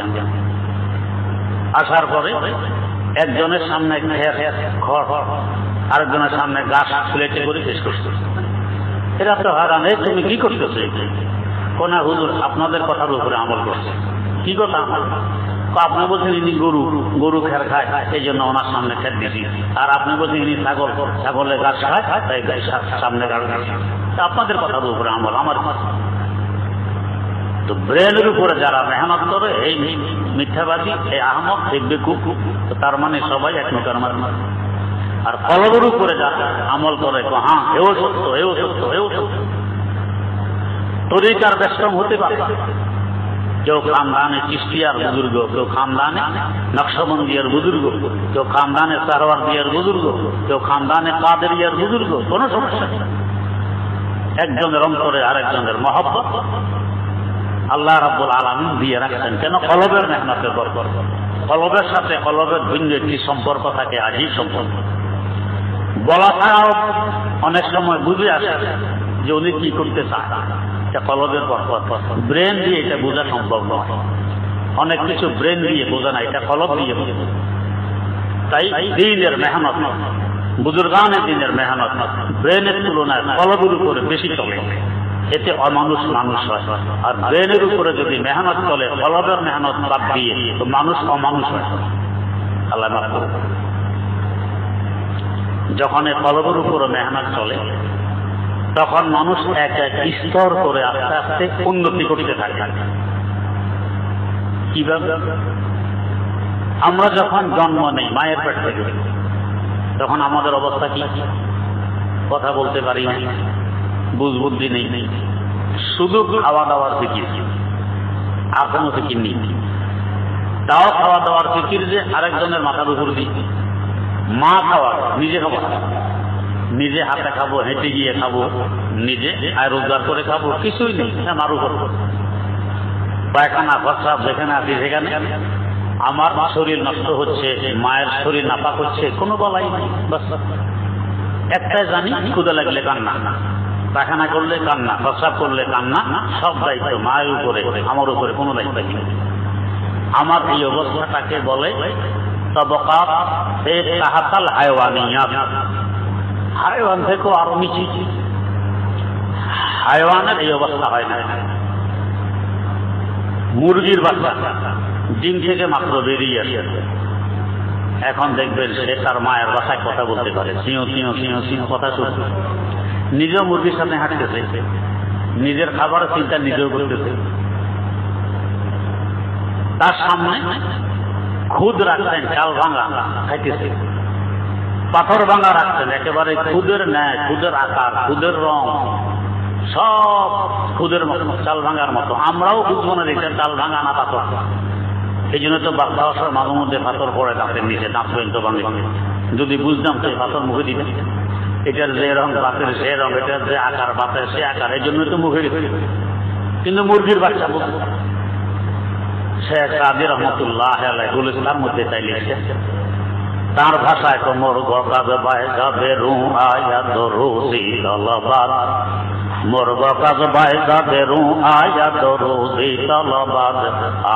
[SPEAKER 1] আসার পরে একজনের সামনে খড়, আরেকজনের সামনে গাছ প্লেটে করে শেষ করছে। এরা তো হারান, তুমি কি করতেছো? কোনা হুজুর আপনাদের কথার উপরে আমল করছে। কি কথা? আপনি বলছেন ইনি গরু, গরু খের খায়, এই জন্য ওনার সামনে খের দিছি। আর আপনি বলছেন ইনি ছাগল, ছাগলের গাছ খায়, তাই সামনে গাছ দিচ্ছি। আপনাদের কথার উপরে আমল, আমার তো ব্রেনের উপরে যারা মেহনত করে, এই মিথ্যাবাদী, এই আহমদ, এই বেকুব, তার মানে সবাই এক নৌকার মার। আর কলবের উপরে যারা আমল করে, হ্যাঁ এও সত্য, এও সত্য, এও সত্য। তরিকার ব্যস্তম হতে পারে, কেউ খানদানে চিশতিয়ার বুজুর্গ, কেউ খানদানে নকশবন্দিয়ার বুজুর্গ, কেউ খানদানে সারওয়ারদিয়ার বুজুর্গ, কেউ খানদানে কাদেরিয়ার বুজুর্গ, কোনো সমস্যা নেই। একজনের অন্তরে আরেকজনের মহব্বত আল্লাহ রাব্বুল আলামিন দিয়ে রাখছেন। কেন? কলবের মেহনতের বরকত। কলবের সাথে কলবের ভিন্ন একটি সম্পর্ক থাকে, আজীব সম্পর্ক। বলা ছাড়াও অনেক সময় বুঝে আসে যে উনি কি করতে চান, এটা কলবের বরকত। ব্রেন দিয়ে এটা বোঝা সম্ভব নয়। অনেক কিছু ব্রেন দিয়ে বোঝা না, এটা কলব দিয়ে বোঝা। তাই দ্বীনের মেহনত, বুজুর্গানে দ্বীনের মেহনত ব্রেনের তুলনায় কলবের উপরে বেশি চলে, এতে অমানুষ মানুষ হয়। আর ব্রেনের উপরে যদি মেহনত চলে, কলবের মেহনত বাদ দিয়ে, তো মানুষ অমানুষ হয়। আল্লাহ মাফ করুন। যখন এই কলবের উপরে মেহনত চলে, তখন মানুষ এক এক স্তর করে আস্তে আস্তে উন্নতি করতে থাকে। কিভাবে? আমরা যখন জন্ম নেই মায়ের পেট থেকে, তখন আমাদের অবস্থা কি? কথা বলতে পারি না, বুঝ বুদ্ধি নেই, শুধু খাওয়া দাওয়ার ফিকির, আর কোনো ফিকির নেই। তাও খাওয়া দাওয়ার ফিকির যে আরেকজনের মাথার উপর দিই। মা খাওয়া, নিজে খাবো, নিজে হাতে খাবো, হেঁটে গিয়ে খাবো, নিজে আয় রোজগার করে খাবো, কিছুই নেই আমার উপর। পায়খানা প্রস্রাব যেখানে আছি সেখানে আমার শরীর নষ্ট হচ্ছে, মায়ের শরীর নাপাক হচ্ছে, কোনো বলাই নেই। বাস একটাই জানি, ক্ষুদা লাগলে কান্না, পায়খানা করলে কান্না, প্রস্রাব করলে কান্না, সব দায়িত্ব মায়ের উপরে, আমার উপরে কোনো দায়িত্ব নেই। আমার এই অবস্থাটাকে বলে তবকাত তাহাতাল হায়ওয়ানিয়াত। হায়ওয়ান থেকেও আরো নিচে। হায়ওয়ানের এই অবস্থা হয় না। মুরগির বাচ্চা ডিম থেকে মাত্র বেরিয়ে আসে, এখন দেখবেন সে তার মায়ের বাসায় কথা বলতে পারে, সিঁও সিঁও সিঁও সিঁও কথা শুনছে, নিজেও মুরগির সামনে হাঁটতেছে, নিজের খাবারের চিন্তা নিজেও করতেছে। তার সামনে খুদ রাখছেন, চাল ভাঙা খাইতেছে, পাথর ভাঙা রাখছেন, একেবারে খুদের ন্যায়, খুদের আকার, খুদের রং, সব খুদের মতো, চাল ভাঙার মতো। আমরাও বুঝবো না এটা চাল ভাঙা না পাথর। এই জন্য তো বাচ্চা আসার মাঝে মধ্যে পাথর পড়ে দাঁতের নিচে, দাঁত পর্যন্ত ভাঙে। যদি বুঝতাম সেই পাথর মুখে দিতে, এটার যে রং বাতের সে রং, এটার যে আকার বাতের সে আকার, এই জন্য তো মুখে দিতে। কিন্তু মুরগির বাচ্চা শেখ সাদি রহমতুল্লাহ আলাইহুল ইসলাম মধ্যে তাই লিখছে, তার ভাষায় তো মোর গকাজ বাই যাবে রু আয়া দরুজি তলবাদ, মোর গকাজ বাই যাবে রু আয়া দরুজি তলবাদ,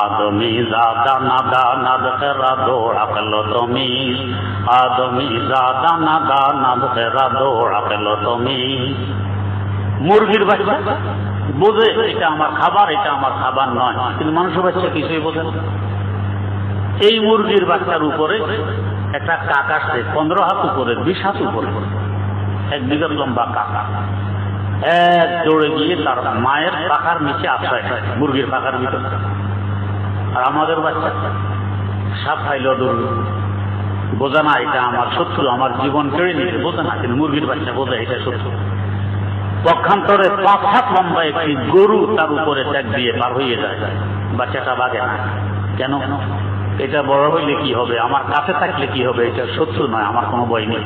[SPEAKER 1] আদমি জাদা নাদা নাদ তেরা দৌড়া পেলো তুমি, আদমি জাদা নাদা নাদ তেরা দৌড়া পেলো তুমি। মুরগির বাচ্চা বোঝে এটা আমার খাবার, এটা আমার খাবার নয়, কিন্তু মানুষের বাচ্চা কিছুই বোঝে না। এই মুরগির বাচ্চার উপরে একটা কাক আসছে 15 হাত উপরে, 20 হাত উপরে, 1 বিঘা লম্বা কাক। এক দৌড়ে গিয়ে তার মায়ের পাখার নিচে আশ্রয় নেয়, মুরগির পাখার ভিতরে। আর আমাদের বাচ্চা সাপ খাইল দৌড়, বোঝা না এটা আমার শত্রু, আমার জীবন কেড়ে নিতে, বোঝা না, কিন্তু মুরগির বাচ্চা বোঝা এটা শত্রু। পক্ষান্তরে 5 হাত লম্বা একটি গরু তার উপরে ত্যাগ দিয়ে পার হয়ে যায়, বাচ্চাটা বাগে না। কেন? এটা বড় হইলে কি হবে, আমার কাছে থাকলে কি হবে, এটা শত্রু নয়, আমার কোনো ভয় নেই।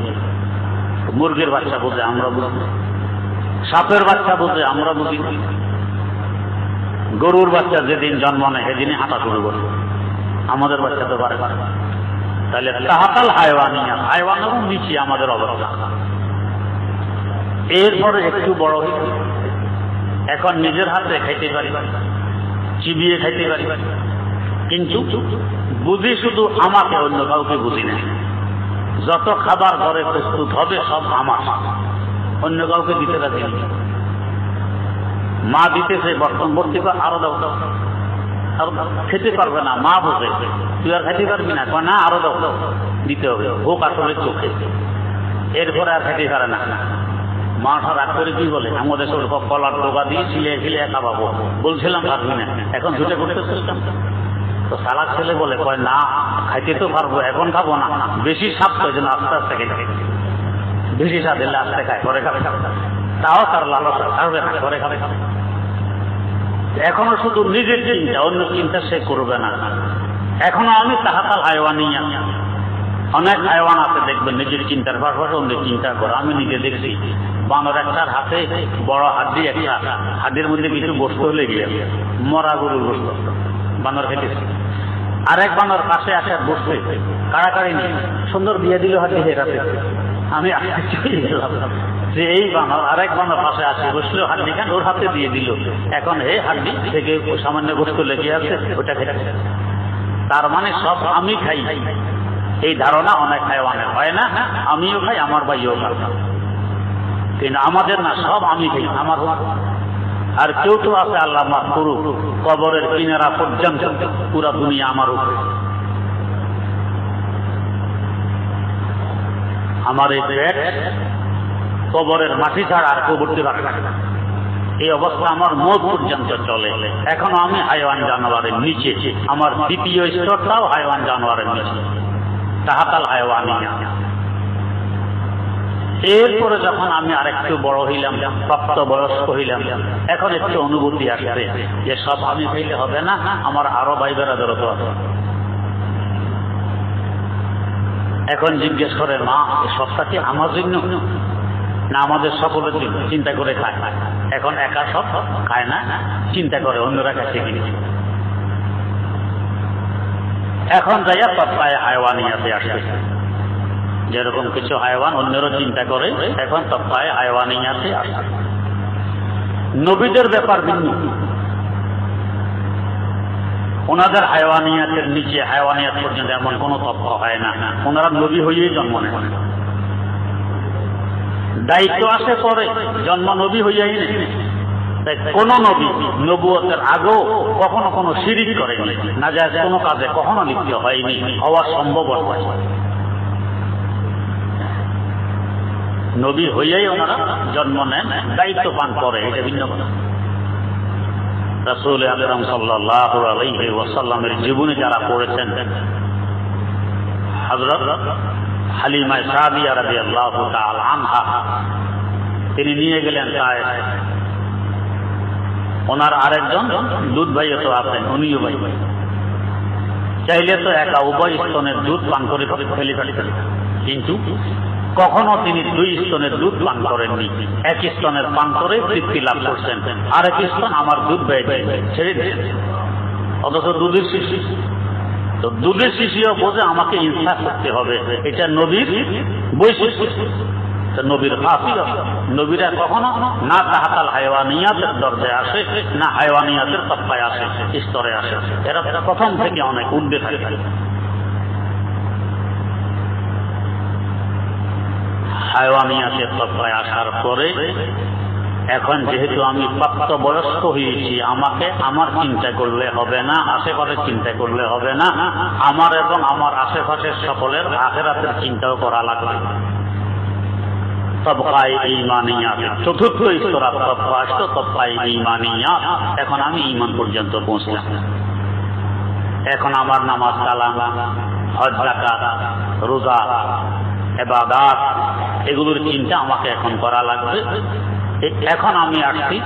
[SPEAKER 1] মুরগির বাচ্চা বোঝে, আমরা বুঝি। সাপের বাচ্চা বোঝে, আমরা বুঝি। গরুর বাচ্চা যেদিন জন্ম নেয় সেদিনই হাঁটা শুরু করে, আমাদের বাচ্চা তো পারে। তাহলে তাহাতাল হায়ওয়ানিয়া, হায়ওয়ানেরও নিচে আমাদের অবস্থা। এরপরে একটু বড় হই, এখন নিজের হাতে খাইতে পারি, চিবিয়ে খাইতে পারি, কিন্তু বুঝি শুধু আমাকে, অন্য কাউকে বুঝি না। যত খাবার ঘরে প্রস্তুত হবে সব আমার, অন্য কাউকে দিতে রাজি নেই। মা দিতেছে বর্তন ভর্তি করে, আরো দাও দাও, খেতে পারবে না, মা বোঝে, তুই আর খাইতে পারবি না, না আরো দাও দাও, দিতে হবে, হোক আসলে চোখে। এরপরে আর খাইতে পারে না। মাঠা রাগ করে কি বলে, আমাদের সব কলার টোকা দিয়ে ছিলে ছিলে খাওয়াবো, বলছিলাম পারবি না, এখন ছুটে করতে চলতাম। তো সালাদ ছেলে বলে, কয় না খাইতে তো পারবো, এখন খাবো না, বেশি স্বাদ তো যেন আস্তে আস্তে খেতে, বেশি স্বাদ এলে আস্তে খায়, করে খাবে, তাও তার লালসা ছাড়বে না, করে খাবে। এখনো শুধু নিজের চিন্তা, অন্য চিন্তা সে করবে না। এখনো আমি তাহাতাল হায়ওয়ানিয়া। অনেক হায়ওয়ান আছে দেখবেন নিজের চিন্তার পাশাপাশি অন্যের চিন্তা করে। আমি নিজে দেখছি, বানর একটার হাতে বড় হাড্ডি, একটা হাড্ডির মধ্যে কিছু বস্তু হলে গিয়ে মরা গরুর বস্তু, বানর খেতেছে। আরেক বানর পাশে আসে বসবে, কাড়াকাড়ি নেই, সুন্দর দিয়ে দিল হাড্ডি হেরাতে। আমি যে এই বানর আরেক বানর পাশে আসে বসলেও হাড্ডি খান, ওর হাতে দিয়ে দিল, এখন এই হাড্ডি থেকে সামান্য বস্তু লেগে আছে, ওটা খেতে। তার মানে সব আমি খাই, এই ধারণা অনেক হায়ওয়ানের হয় না। আমিও খাই, আমার ভাইও খাই, কিন্তু আমাদের না, সব আমি খাই, আমার। আর কেউ তো আছে, আল্লাহ মাফ করুক, কবরের কিনারা পর্যন্ত পুরা দুনিয়া আমার উপরে। আমার এই পেট কবরের মাটি ছাড়া আর কেউ করতে পারে না, এই অবস্থা আমার মৌত পর্যন্ত চলে। এখনো আমি হায়ওয়ান জানোয়ারের নিচে, আমার দ্বিতীয় স্তরটাও হায়ওয়ান জানোয়ারের নিচে, তাহাতাল হায়ওয়ানিয়া। এরপরে যখন আমি আরেকটু বড় হইলাম, প্রাপ্ত বয়স্ক হইলাম, এখন একটু অনুভূতি আসছে যে সব আমি খাইলে হবে না, আমার আরো ভাই বেড়াদেরও তো আছে। এখন জিজ্ঞেস করে, মা সবটা কি আমার জন্য না আমাদের সকলের জন্য? চিন্তা করে খায়। এখন একা সব খায় না, চিন্তা করে অন্যরা কাছে কিনে। এখন যাইয়া তৎপায় হায়ওয়ানিয়াতে আসতেছে। যেরকম কিছু হায়ওয়ান অন্যেরও চিন্তা করে, এখন তৎপায় হায়ওয়ানিয়াতে আসে। নবীদের ব্যাপার ভিন্ন, ওনাদের হায়ওয়ানিয়াতের নিচে, হায়ওয়ানিয়াত পর্যন্ত এমন কোন তথ্য হয় না। ওনারা নবী হইয়েই জন্ম নেন, দায়িত্ব আসে পরে, জন্ম নবী হইয়াই নেই। তাই কোন নবী নবুয়তের আগেও কখনো কোনো শিরিক করেনি, নাজায়েজ কোনো কাজে কখনো লিপ্ত হয়নি, হওয়া সম্ভব নয়। নবী হইয়াই ওনারা জন্ম নেন, দায়িত্ব পান করে, এটা ভিন্ন কথা। রাসূল আকরাম সাল্লাল্লাহু আলাইহি ওয়াসাল্লামের জীবনে যারা পড়েছেন, হযরত হালিমা সাদিয়া রাদিয়াল্লাহু তাআলা আনহা, তিনি নিয়ে গেলেন তায়েফ। ওনার আরেকজন দুধ ভাইও তো আছেন, উনিও ভাই, চাইলে তো একা উভয় স্তনের দুধ পান করে ফেলে ফেলতেন, কিন্তু কখনো তিনি 2 স্তনের দুধ পান করেননি। এক স্তনের পান করে তৃপ্তি লাভ করছেন, আরেক স্তন আমার দুধ বেড়ে ছেড়ে দিয়েছেন। অথচ দুধের শিশু, তো দুধের শিশুও বোঝে আমাকে ইনসাফ করতে হবে, এটা নবীর বৈশিষ্ট্য, নবীর খাসিয়ত। নবীরা কখনো না তাহাতাল হায়ওয়ানিয়াতের দরজায় আসে, না হায়ওয়ানিয়াতের তৎপায় আসে, স্তরে আসে। এরা প্রথম থেকে অনেক ঊর্ধ্বে থাকে। হায়ওয়ানিয়াতের তৎপায় আসার পরে এখন যেহেতু আমি প্রাপ্তবয়স্ক হয়েছি, আমাকে আমার চিন্তা করলে হবে না, আশেপাশের চিন্তা করলে হবে না, আমার এবং আমার আশেপাশের সকলের আখিরাতের চিন্তাও করা লাগবে। তবকায়ে ঈমানিয়াত, চতুর্থ স্তর তবকা, তবকায়ে ঈমানিয়াত। এখন আমি ঈমান পর্যন্ত পৌঁছলাম। এখন আমার নামাজ, কালাম, হজ, যাকাত, রোজা, ইবাদত, এগুলোর চিন্তা আমাকে এখন করা লাগবে। এখন আমি আসছি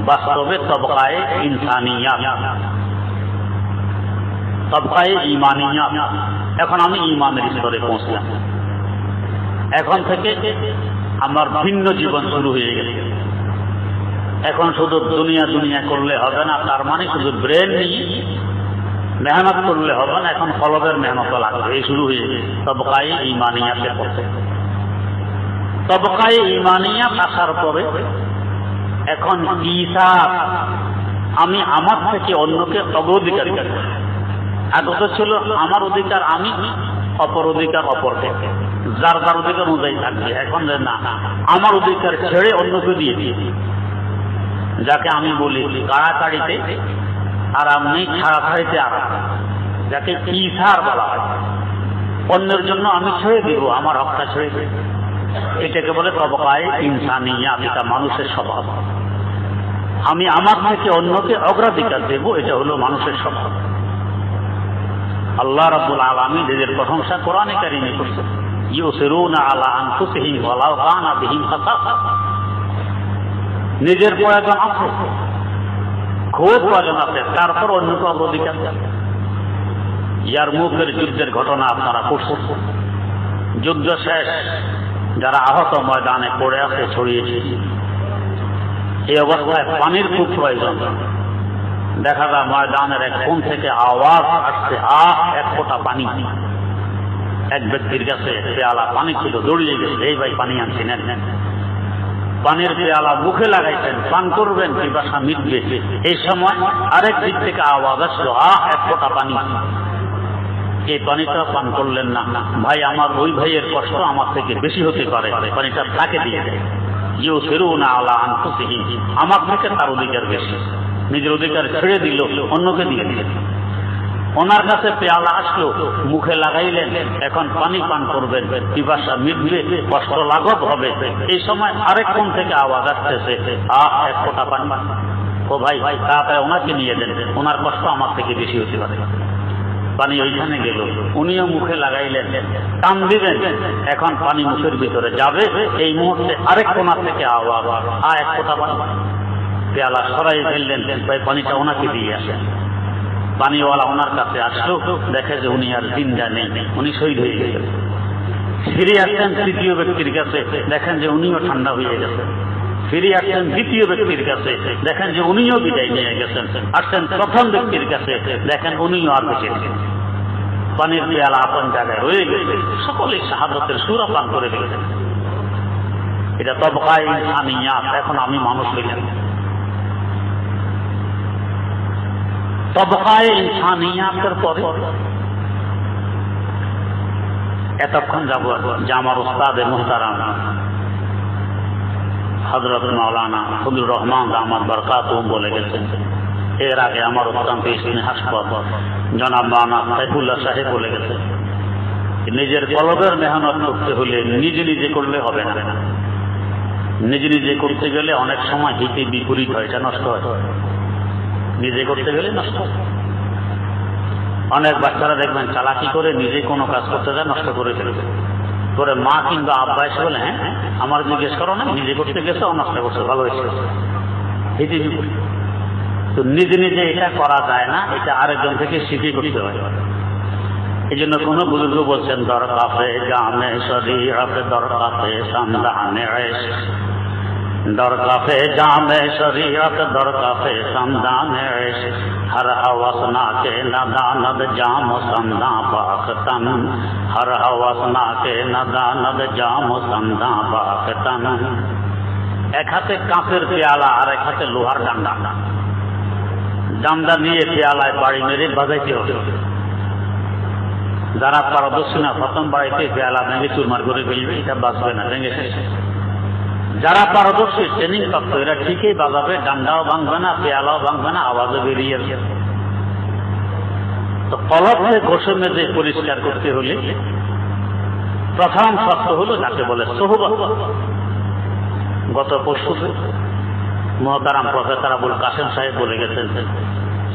[SPEAKER 1] বাস্তবে তবকায়ে ইনসানিয়াত, তবকায়ে ঈমানিয়াত। এখন আমি ঈমানের স্তরে পৌঁছলাম। এখন থেকে আমার ভিন্ন জীবন শুরু হয়ে গেছে। এখন শুধু দুনিয়া দুনিয়া করলে হবে না, তার মানে শুধু ব্রেন নিয়ে মেহনত করলে হবে না, এখন কলবের মেহনত লাগবে। এই শুরু হয়ে গেছে তবকায়ে ঈমানিয়াতে পড়তে। তবকায়ে ঈমানিয়াত আসার পরে এখন ইসাব, আমি আমার থেকে অন্যকে অগ্রাধিকার করি। আগে তো ছিল আমার অধিকার আমি, অপর অধিকার অপরকে, যার যার অধিকার অনুযায়ী থাকবে। এখন না, আমার অধিকার ছেড়ে অন্যকে দিয়ে দিয়েছি। যাকে আমি বলি কাড়াকাড়িতে আরাম নেই, ছাড়াছাড়িতে আরাম, যাকে ইসার বলা হয়। অন্যের জন্য আমি ছেড়ে দিব, আমার হকটা ছেড়ে দিব। এটাকে বলে তবকায়ে ইনসানিয়াত। এটা মানুষের স্বভাব। আমি আমার থেকে অন্যকে অগ্রাধিকার দেব, এটা হলো মানুষের স্বভাব। আল্লাহ রাব্বুল আলামিন এদের প্রশংসা কোরআনে কারিমে করছেন, ইউসিরুনা আলা আনফুসিহিম ওয়ালাউ কানা বিহিম খাসাসা। নিজের প্রয়োজন আছে, খুব প্রয়োজন আছে, তারপর অন্যকে অগ্রাধিকার দেন। ইয়ারমুকের যুদ্ধের ঘটনা আপনারা পড়ছেন। যুদ্ধ শেষ, যারা আহত ময়দানে পড়ে আছে ছড়িয়েছে। এই অবস্থায় পানির খুব প্রয়োজন। দেখা যায় ময়দানের এক কোণ থেকে আওয়াজ আসছে, এক ফোঁটা পানি। এক ব্যক্তির কাছে পেয়ালা পানি ছিল, দৌড়িয়ে গেছে, এই ভাই পানি আনছি, নেন। পানির পেয়ালা মুখে লাগাইছেন, পান করবেন, পিপাসা মিটবে। এই সময় আরেক দিক থেকে আওয়াজ আসলো, এক ফোঁটা পানি। এই পানিটা পান করলেন না, ভাই আমার ওই ভাইয়ের কষ্ট আমার থেকে বেশি হতে পারে, পানিটা তাকে দিয়ে দেয়। ইউসিরুনা আলা আনফুসিহিম, আমার থেকে তার অধিকার বেশি, নিজের অধিকার ছেড়ে দিল, অন্যকে দিয়ে দিল। ওনার কাছে পেয়ালা আসলো, মুখে লাগাইলেন, এখন পানি পান করবেন, পিপাসা মিটবে, কষ্ট লাঘব হবে। এই সময় আরেক কোণ থেকে আওয়াজ আসতেছে, এক ফোঁটা পানি। ও ভাই তাড়াতাড়ি ওনাকে নিয়ে দেন, ওনার কষ্ট আমার থেকে বেশি হতে পারে। পানি ওইখানে গেল, উনিও মুখে লাগাইলেন, টান দিবেন, এখন পানি মুখের ভিতরে যাবে। এই মুহূর্তে আরেক কোণা থেকে আওয়াজ, এক ফোঁটা পানি। পেয়ালা সরাই ফেললেন, ভাই পানিটা ওনাকে দিয়ে আসেন। পানিওয়ালা ওনার কাছে আসলো, দেখে যে উনি আর জিন্দা নেই, উনি শহীদ হয়ে গেছেন। ফিরে আসছেন তৃতীয় ব্যক্তির কাছে, দেখেন যে উনিও ঠান্ডা হয়ে গেছেন। ফিরে আসছেন দ্বিতীয় ব্যক্তির কাছে, দেখেন যে উনিও বিদায় নিয়ে গেছেন। আসছেন প্রথম ব্যক্তির কাছে, দেখেন উনিও আর বেঁচে নেই। পানির পেয়ালা আপন জায়গায় রয়ে গেছে, সকলেই শাহাদাতের সূরা পান করে ফেলেছেন। এটা তবকায়ে ইনসানিয়াত। এখন আমি মানুষ হইলাম। তবকায়ে ইনসানিয়াতের পরে এতক্ষণ যাব যে আমার উস্তাদে মুহতারাম হযরত মাওলানা ফজলুর রহমান দামাত বরকাতুহুম বলে গেছেন। এর আগে আমার অত্যন্ত স্নেহাস্পদ জনাব মাওলানা সাইফুল্লাহ সাহেব বলে গেছেন, নিজের কলবের মেহনত করতে হলে নিজে নিজে করলে হবে না। নিজে নিজে করতে গেলে অনেক সময় হিতে বিপরীত হয়, এটা নষ্ট হয়। নিজে করতে গেলে নষ্ট হয়। অনেক বাচ্চারা দেখবেন চালাকি করে নিজে কোনো কাজ করতে যায়, নষ্ট করে ফেলবে। করে মা কিংবা আব্বা এসে বলে, হ্যাঁ আমার জিজ্ঞেস করো না, নিজে করতে গেছে, নষ্ট করছে, ভালো হয়েছে। হিতে বিপরীত। তো নিজে নিজে এটা করা যায় না, এটা আরেকজন থেকে শিখে করতে হয়। এই জন্য কোন বুজুর্গ বলছেন, দরকাফে জামে শরীয়ত দরকাফে সামদানে ইশক, দরকাফে জামে শরীয়ত দরকাফে সামদানে ইশক, हर हवसना के नदानद जाम समदा बाखतन, हर हवसना के नदानद जाम समदा बाखतन। एक हाथे कांचेर पेयाला और एक हाथे लोहार डांडा, डांडा निये पेयालाय बाड़ी मेरे बाजाइते होते। যারা পারদর্শী না, প্রথম বাড়িতে পেয়ালা ভেঙে চুরমার করে ফেলবে, এটা বাঁচবে না, ভেঙে শেষ। যারা পারদর্শী ট্রেনিং প্রাপ্ত এরা ঠিকই বাজাবে, ডান্ডাও ভাঙবে না, পেয়ালাও ভাঙবে না, আওয়াজও বেরিয়ে আসবে। তো কলবকে ঘষে মেজে পরিষ্কার করতে হলে প্রথম শর্ত হলো যাকে বলে সোহবত। গত পরশু মুহতারাম প্রফেসর আবুল কাসেম সাহেব বলে গেছেন,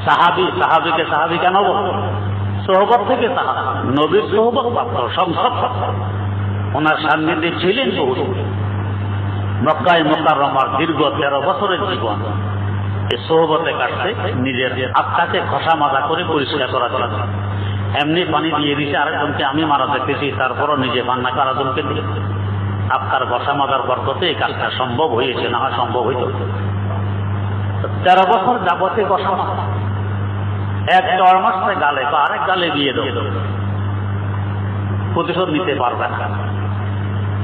[SPEAKER 1] সাহাবিকে সাহাবি কেন বল? সোহবত থেকে নবীর সোহবত প্রাপ্ত সংসদ, ওনার সান্নিধ্যে ছিলেন বহু। মক্কায় মুকাররমার দীর্ঘ 13 বছরের জীবন এই সোহবতে কাটতে নিজের আত্মাকে ঘষা মাজা করে পরিষ্কার করা জন্য। এমনি পানি দিয়ে দিছে আরেকজনকে, আমি মারা দেখতেছি, তারপরও নিজে পান্না আরেকজনকে দিয়ে আত্মার ঘষা মাজার বরকতে এই কাজটা সম্ভব হয়েছে, না হয় সম্ভব হইত। 13 বছর যাবতে ঘষা মাজা, এক 4 মাসে গালে বা আরেক গালে দিয়ে দেব, প্রতিশোধ নিতে পারবে না।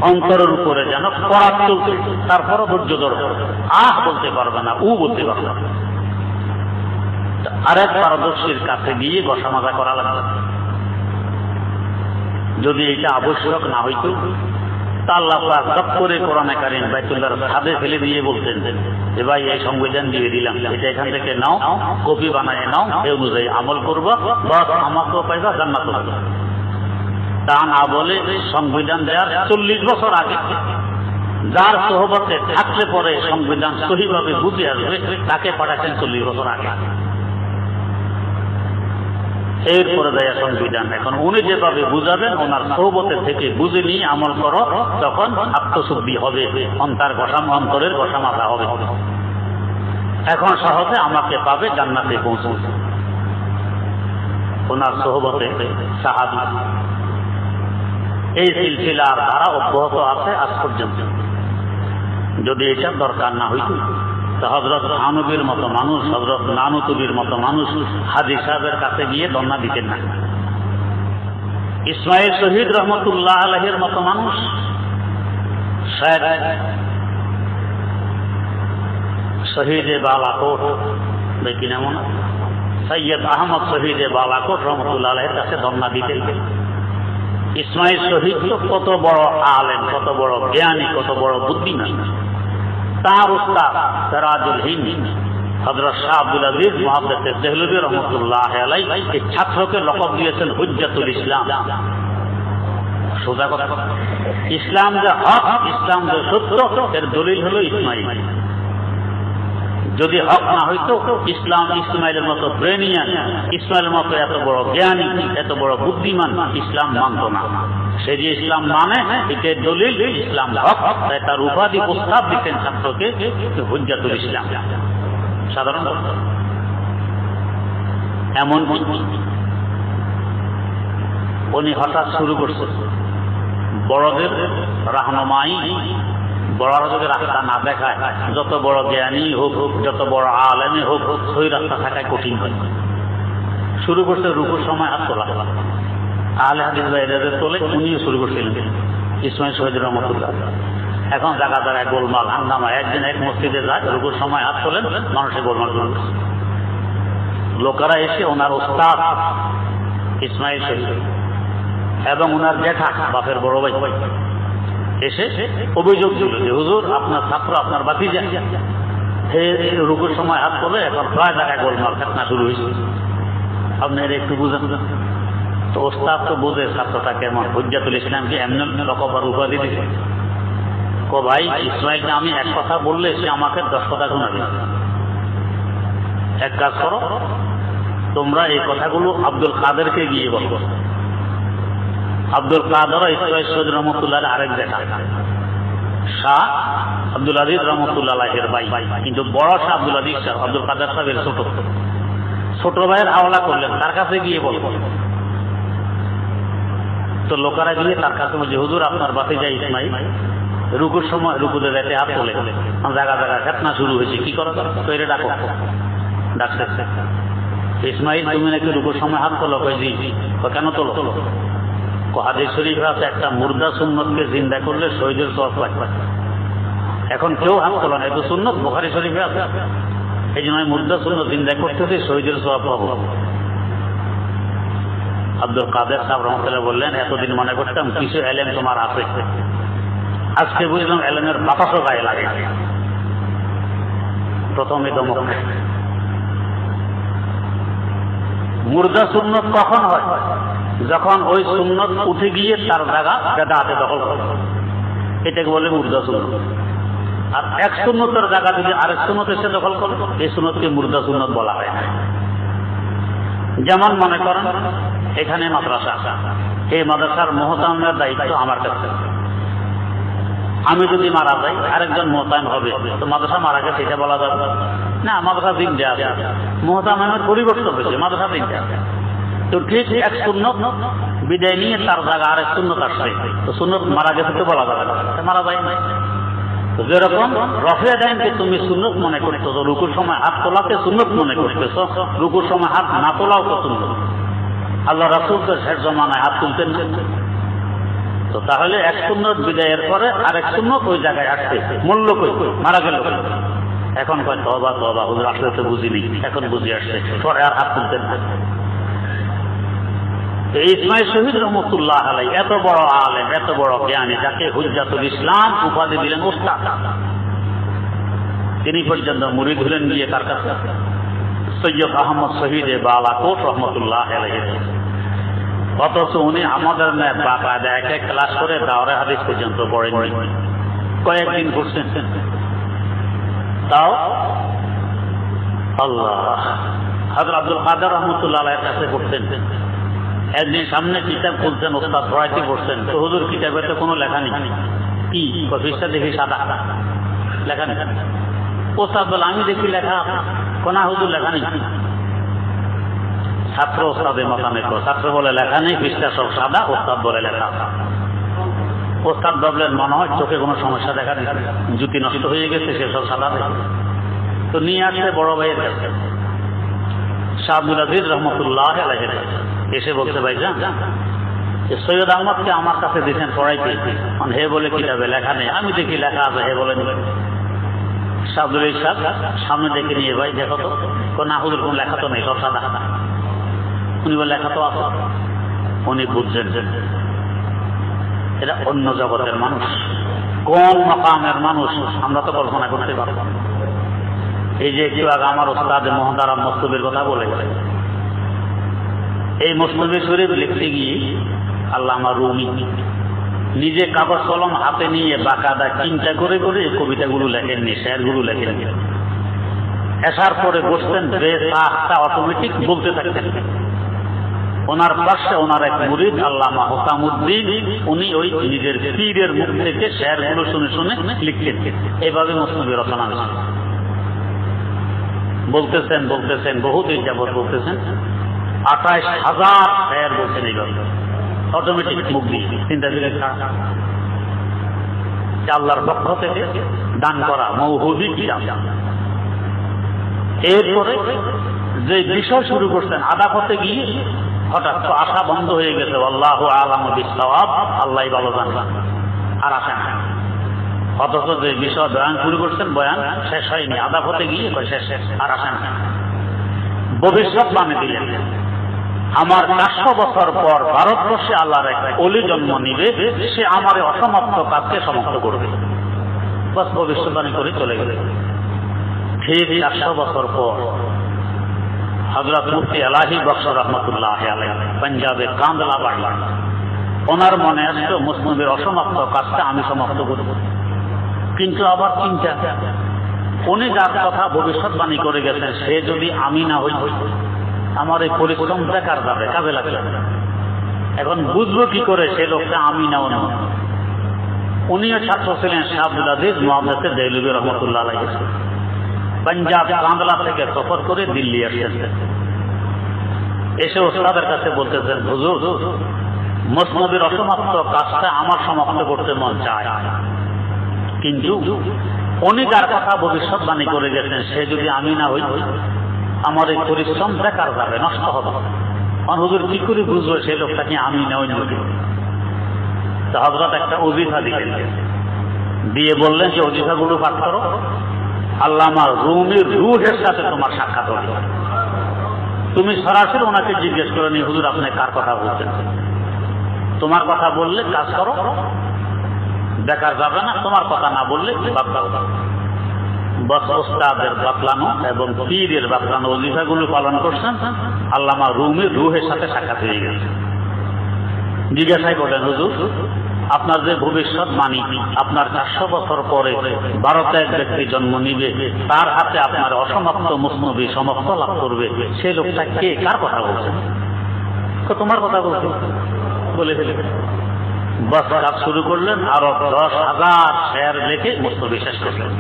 [SPEAKER 1] অন্তরের উপরে যেন পরাগ চলছে, তারপরও ধৈর্য ধরবে, আহ বলতে পারবে না, বলতে পারবে না। আরেক পারদর্শীর কাছে গিয়ে ঘষা মাজা করা লাগবে। যদি এটা আবশ্যক না হইত তা আল্লাহ পাক দপ করে কোরআনে কারীম বাইতুল্লাহর ছাদে ফেলে দিয়ে বলতেন যে ভাই এই সংবিধান দিয়ে দিলাম, এটা এখান থেকে নাও, কপি বানায় নাও, এই অনুযায়ী আমল করবো, বস আমাকেও পাইবা, জান্নাতও পাইবা। তা না বলে সংবিধান দেওয়ার 40 বছর আগে যার সোহবতে থাকলে পরে সংবিধান সহিভাবে বুঝে আসবে তাকে পাঠাচ্ছেন 40 বছর আগে। এরপরে দেয়া সংবিধান এখন উনি যেভাবে বুঝাবেন ওনার সোহবতে থেকে বুঝে নিয়ে আমল করো, তখন আত্মশুদ্ধি হবে, অন্তরের ঘষা মাজা হবে। এখন সহজে আমাকে পাবে, জান্নাতে পৌঁছবে। ওনার সোহবতে সাহাবী এই সিলসিলার ধারা অব্যাহত আছে আজ পর্যন্ত। যদি এটা দরকার না হইত তো হযরত থানবীর মতো মানুষ, হযরত নানুতুবির মতো মানুষ হাজী সাহেবের কাছে গিয়ে ধর্ণা দিতেন না। ইসমাইল শহীদ রহমতুল্লাহ আলাইহির মতো মানুষ, শহীদে বালাকোট দেখি না মনে, সৈয়দ আহমদ শহীদে বালাকোট রহমতুল্লাহ আলাইহির কাছে ধর্ণা দিতেন। ইসমাইল শহীদ তো কত বড় আলেম, কত বড় জ্ঞানী, কত বড় বুদ্ধিমান। তার উস্তাদ সিরাজুল হিন্দ হযরত শাহ আব্দুল আজিজ মুহাদ্দিস দেহলভী রহমাতুল্লাহ আলাইহি এই ছাত্রকে লকব দিয়েছেন হুজ্জাতুল ইসলাম। সোজা কথা, ইসলাম যে হক, ইসলাম যে সত্য, এর দলিল হলো ইসমাইল। যদি হক না হইতো ইসলাম ইসমাইলের মতো ব্রেনিয়ান, ইসমাইলের মতো এত বড় জ্ঞানী, এত বড় বুদ্ধিমান ইসলাম মানত না। সে যে ইসলাম মানে এটার দলিল ইসলাম হক, তাই তার উপাধি প্রস্তাব দিতেন ছাত্রকে হুজ্জাতুল ইসলাম। সাধারণ এমন উনি হঠাৎ শুরু করছে বড়দের রাহনুমাই, বড়রা যদি রাস্তা না দেখায়, যত বড় জ্ঞানী হোক, যত বড় আলেমে হোক, ওই রাস্তা থাকায় কঠিন হয়। শুরু করছে রুকুর সময় হাত তোলা, আহলে হাদিস ভাইদের তোলে, উনিও শুরু করছিলেন ইসমাইল শহীদ রহমতুল্লাহ। এখন জায়গা জায়গায় গোলমাল হাঙ্গামা, একদিন এক মসজিদে যায়, রুকুর সময় হাত তোলেন, মানুষের গোলমাল শুরু করছে। লোকেরা এসে ওনার ওস্তাদ ইসমাইল শহীদ এবং ওনার জেঠা বাপের বড় ভাই এসে অভিযোগ দিল যে হুজুর আপনার ছাত্র, আপনার ভাতিজা রুকুর সময় হাত তোলে, এখন প্রায় জায়গায় গোলমাল ফেতনা শুরু হয়েছে, আপনি এর একটু বুঝেন। তো ওস্তাদ তো বুঝে ছাত্রটা কেমন, হুজ্জাতুল ইসলামকে এমনি রকবার উপাধি দিছে। ভাই ইসমাইলকে আমি এক কথা বললে সে আমাকে 10 কথা শোনাবে। এক কাজ করো, তোমরা এই কথাগুলো আব্দুল কাদেরকে গিয়ে বলবো। আব্দুল কাদের ইসমাইল শহীদ রহমতুল্লাহ আরেক দেখা, শাহ আব্দুল আজিজ রহমতুল্লাহ এর ভাই, কিন্তু বড় শাহ আব্দুল আজিজ শাহ, আব্দুল কাদের সাহেবের ছোট ভাইয়ের হাওলা করলেন, তার কাছে গিয়ে বলবো। তো লোকেরা গিয়ে তার কাছে বলছে হুজুর আপনার ভাতিজা ইসমাইল রুকুর সময় রুকুতে যেতে হাত তোলে, জায়গা জায়গা ফেতনা শুরু হয়েছে, কি করো? তো এর ডাকো, ডাকছে ইসমাইল তুমি নাকি রুকুর সময় হাত তোলো? জি। কেন তোলো? হাদিস শরীফে আছে একটা মুর্দা সুন্নতকে জিন্দা করলে শহীদের সওয়াব পায়। এখন কেউ হাত তোলে না, এটা সুন্নত, বুখারী শরীফে আছে। এই জন্য মুর্দা সুন্নত জিন্দা করতেছে, শহীদের সওয়াব পাবো। আব্দুল কাদের সাহেব রহমতুল্লাহ বললেন এতদিন মনে করতাম কিছু এলেম তোমার আছে, আজকে বুঝলাম এলেমের বাতাসও গায়ে লাগে। প্রথমে দমক। মুর্দা সুন্নত কখন হয়? যখন ওই সুন্নত উঠে গিয়ে তার জায়গা বেদাতে দখল করে, এটাকে বলে মুর্দা সুন্নত। আর এক সুন্নতের জায়গা যদি আরেক সুন্নত এসে দখল করে, এই সুন্নতকে মুর্দা সুন্নত বলা হয় না। যেমন মনে করেন এখানে মাদ্রাসা, এই মাদ্রাসার মুহতামিমের দায়িত্ব আমার কাছে। আমি যদি মারা যাই আরেকজন মুহতামিম হবে, তো মাদ্রাসা মারা গেছে এটা বলা যাবে না। মাদ্রাসা দিন দেয়া আছে, মুহতামিমের পরিবর্তন হয়েছে, মাদ্রাসা দিন দেয়া। তো ঠিক এক সুন্নত বিদায় নিয়ে তার জায়গা আরেক সুন্নত আসছে, তো সুন্নত মারা গেছে তো বলা যাবে না, মারা যায় না। যেরকম রফে দাইনকে তুমি সুন্নত মনে করতেছ, রুকুর সময় হাত তোলাকে সুন্নত মনে করতেছ, রুকুর সময় হাত না তোলাও তো সুন্নত। আল্লাহ রাসূল তো শেষ জমানায় হাত তুলতেন না। তো তাহলে এক সুন্নত বিদায়ের পরে আরেক সুন্নত ওই জায়গায় আসছে, মূল্য কই মারা গেল। এখন কয় তওবা তওবা, হুজুর আসলে তো বুঝিনি, এখন বুঝি আসছে, পরে আর হাত তুলতেন না। ইসমাইল শহীদ রহমতুল্লাহ আলাইহি এত বড় আলেম, এত বড় জ্ঞানী, যাকে হুজ্জাতুল ইসলাম উপাধি দিলেন ওস্তাদ, তিনি পর্যন্ত মুরিদ হলেন গিয়ে তার কাছে সৈয়দ আহমদ শহীদে বালাকোট রহমতুল্লাহ আলাইহি। অথচ উনি আমাদের বাকায়দা এক এক ক্লাস করে দাওরে হাদিস পর্যন্ত পড়েননি, কয়েকদিন করছেন। তাও আল্লাহ হযরত আব্দুল কাদের রহমতুল্লাহ আলাইহির কাছে পড়তেন। একদিন সামনে কিতাব খুলছেন, ওস্তাদ পড়াইতে পড়ছেন, তো হুজুর কিতাবে তো কোনো লেখা নেই। কি পৃষ্ঠা দেখি সাদা, লেখা নেই। ওস্তাদ বলে আমি দেখি লেখা, কোনা হুজুর লেখা নেই। ছাত্র ওস্তাদের মাথামে, ছাত্র বলে লেখা নেই, পৃষ্ঠা সব সাদা, ওস্তাদ বলে লেখা। ওস্তাদ ভাবলেন মনে হয় চোখে কোনো সমস্যা দেখা নেই, জুতি নষ্ট হয়ে গেছে, সেসব সাদা দেখে। তো নিয়ে আসছে বড় ভাইয়ের কাছে, শাহ আব্দুল আজিজ রহমতুল্লাহ আলাইহির কাছে। এসে বলতে ভাই যান সৈয়দ আহমদকে আমার কাছে দিচ্ছেন পড়াইতে, হে বলে কিতাবে লেখা নেই, আমি দেখি লেখা আছে, হে বলেন। শাহ আব্দুল ইসাক সামনে দেখে নিয়ে, ভাই দেখো তো, না হুজুর কোন লেখা তো নেই, সব সাদা। উনি বলে লেখা তো আছে। উনি বুঝছেন এরা অন্য জগতের মানুষ, কোন মাকামের মানুষ আমরা তো কল্পনা করতে পারবো। এই যে একটু আগে আমার ওস্তাদ মোহতারাম মস্তবির কথা বলে গেলেন, এই মুসলিম শরীফ লিখতে গিয়ে আল্লামা রুমি নিজে কাগজ কলম হাতে নিয়ে বাকাদা চিন্তা করে করে কবিতাগুলো লেখেননি, শেরগুলো লেখেননি। আসার পরে বসতেন, বেশটা অটোমেটিক বলতে থাকতেন। ওনার পাশে ওনার এক মুরিদ আল্লামা হুকামউদ্দিন, উনি ওই নিজের পীরের মুখ থেকে শেরগুলো শুনে শুনে লিখতেন। এইভাবে মুসলিম রচনা বলতেছেন বলতেছেন বহুদিন যাবৎ বলতেছেন। ২৮,০০০ শের বলছেন এইভাবে, অটোমেটিক মুখ দিয়ে। চিন্তা করে আল্লাহর পক্ষ থেকে দান করা মওহুবী কিতাব। এরপরে যে বিষয় শুরু করছেন, আদা করতে গিয়ে হঠাৎ তো আশা বন্ধ হয়ে গেছে। আল্লাহু আ'লামু বিস-সাওয়াব, আল্লাহই ভালো জানেন, আর আসেন। অথচ যে বিষয় বয়ান শুরু করছেন, বয়ান শেষ হয়নি, আদা হতে গিয়ে শেষ, আর আসেন। ভবিষ্যৎবাণী দিলেন, আমার ৪০০ বছর পর ভারতবর্ষে আল্লাহর এক ওলি জন্ম নিবে, সে আমার অসমাপ্ত কাজকে সমাপ্ত করবে। বাস ভবিষ্যৎবাণী করে চলে গেলে। ঠিক ৪০০ বছর পর হযরত মুফতি এলাহি বখশ রহমতুল্লাহ আলাইহি পাঞ্জাবে কান্দলা বাড়ি, ওনার মনে আসতো মুসলিমের অসমাপ্ত কাজটা আমি সমাপ্ত করব। কিন্তু আবার চিন্তা, উনি যার কথা ভবিষ্যৎবাণী করে গেছেন, সে যদি আমি না হই, আমার এই পরিশ্রমটা কার যাবে, কাজে লাগবে। এখন বুঝবো কি করে সে লোকটা আমি না অন্য। উনিও ছাত্র ছিলেন শাহ আব্দুল আজিজ মুহাম্মদ দেহলভী রহমতুল্লাহ আলাইহি। পাঞ্জাব কান্দলা থেকে সফর করে দিল্লি আসছেন। এসে ওস্তাদের কাছে বলতেছেন, হুজুর মুসলিমের অসমাপ্ত কাজটা আমার সমাপ্ত করতে মন চায়, কিন্তু উনি যার কথা ভবিষ্যৎবাণী করে গেছেন, সে যদি আমি না হই, আমার এই পরিশ্রম বেকার যাবে, নষ্ট হবে। হুজুর কি করে বুঝবো সেই লোকটাকে আমি না অন্য? তো হযরত একটা ওজিফা দিলেন, দিয়ে বললেন যে ওজিফাগুলো পাঠ করো, আল্লামা রুমির রূহের সাথে তোমার সাক্ষাৎ হবে। তুমি সরাসরি ওনাকে জিজ্ঞেস করে নি, হুজুর আপনি কার কথা বলছেন? তোমার কথা বললে কাজ করো, বেকার যাবে না, তোমার কথা না বললে বাতলাও। বস ওস্তাদের বাতলানো এবং পীরের বাতলানো ওজিফাগুলো পালন করছেন। আল্লামা রুমির রুহের সাথে সাক্ষাৎ হয়ে গেছে। জিজ্ঞাসা করলেন, হুজুর আপনার যে ভবিষ্যৎ বাণী, আপনার 400 বছর পরে ভারতে এক ব্যক্তি জন্ম নিবে, তার হাতে আপনার অসমাপ্ত মুসনবী সমাপ্ত লাভ করবে, সেই লোকটা কে, কার কথা বলছে? তোমার কথা বলছে বলে ফেলে বাস কাজ শুরু করলেন। আরো 10,000 শেয়ার লেখে মুসনবী শেষ করলেন।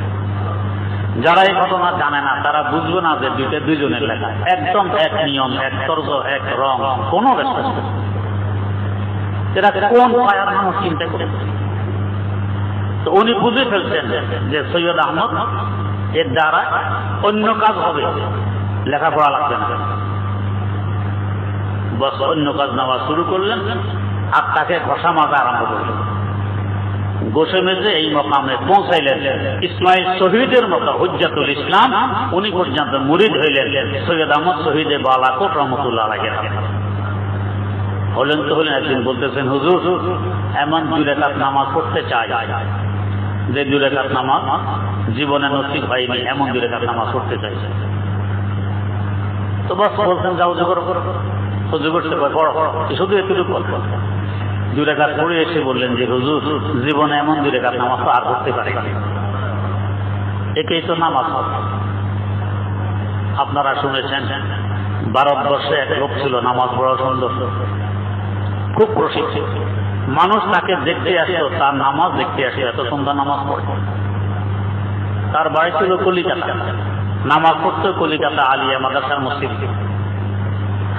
[SPEAKER 1] যারা এই ঘটনা জানে না তারা বুঝবে না যে দুইটা দুইজনের লেখা, একদম এক নিয়ম, এক তর্ক, এক রং, কোন ব্যস্ত। এরা কোন পায়ার মানুষ চিন্তা করে? তো উনি বুঝে ফেলছেন যে সৈয়দ আহমদ এর দ্বারা অন্য কাজ হবে, লেখাপড়া লাগবে না। বস অন্য কাজ নেওয়া শুরু করলেন আর তাকে ঘষা মাজা আরম্ভ করলেন। গোসে মেজে এই মকামে পৌঁছাইলেন। ইসমাইল শহীদের মতো হুজ্জাতুল ইসলাম উনি পর্যন্ত মুরিদ হইলেন সৈয়দ আহমদ শহীদে বালাকোট রহমতুল্লাহ আলাইহি হলেন। তো হলেন, একদিন বলতেছেন, হুজুর এমন 2 রাকাত নামাজ পড়তে চাই যে 2 রাকাত নামাজ জীবনে নসিব হয়নি, এমন 2 রাকাত নামাজ পড়তে চাই। তো বস বলছেন, যাও জোগাড় করো। হুজুর করতে পড়ো, শুধু এতটুকু 2 রাকাত পড়ে এসে বললেন যে হুজুর জীবনে এমন 2 রাকাত নামাজ তো আর পড়তে পারে, একেই তো নামাজ। আপনারা শুনেছেন ভারতবর্ষে এক লোক ছিল, নামাজ পড়া সুন্দর, খুব প্রশিক্ষিত মানুষ, তাকে দেখতে আসতো, তার নামাজ দেখতে আসতো, এত সুন্দর নামাজ পড়ে। তার বাড়ি ছিল কলিকাতা, নামাজ পড়তো কলিকাতা আলিয়া মাদ্রাসার মসজিদ।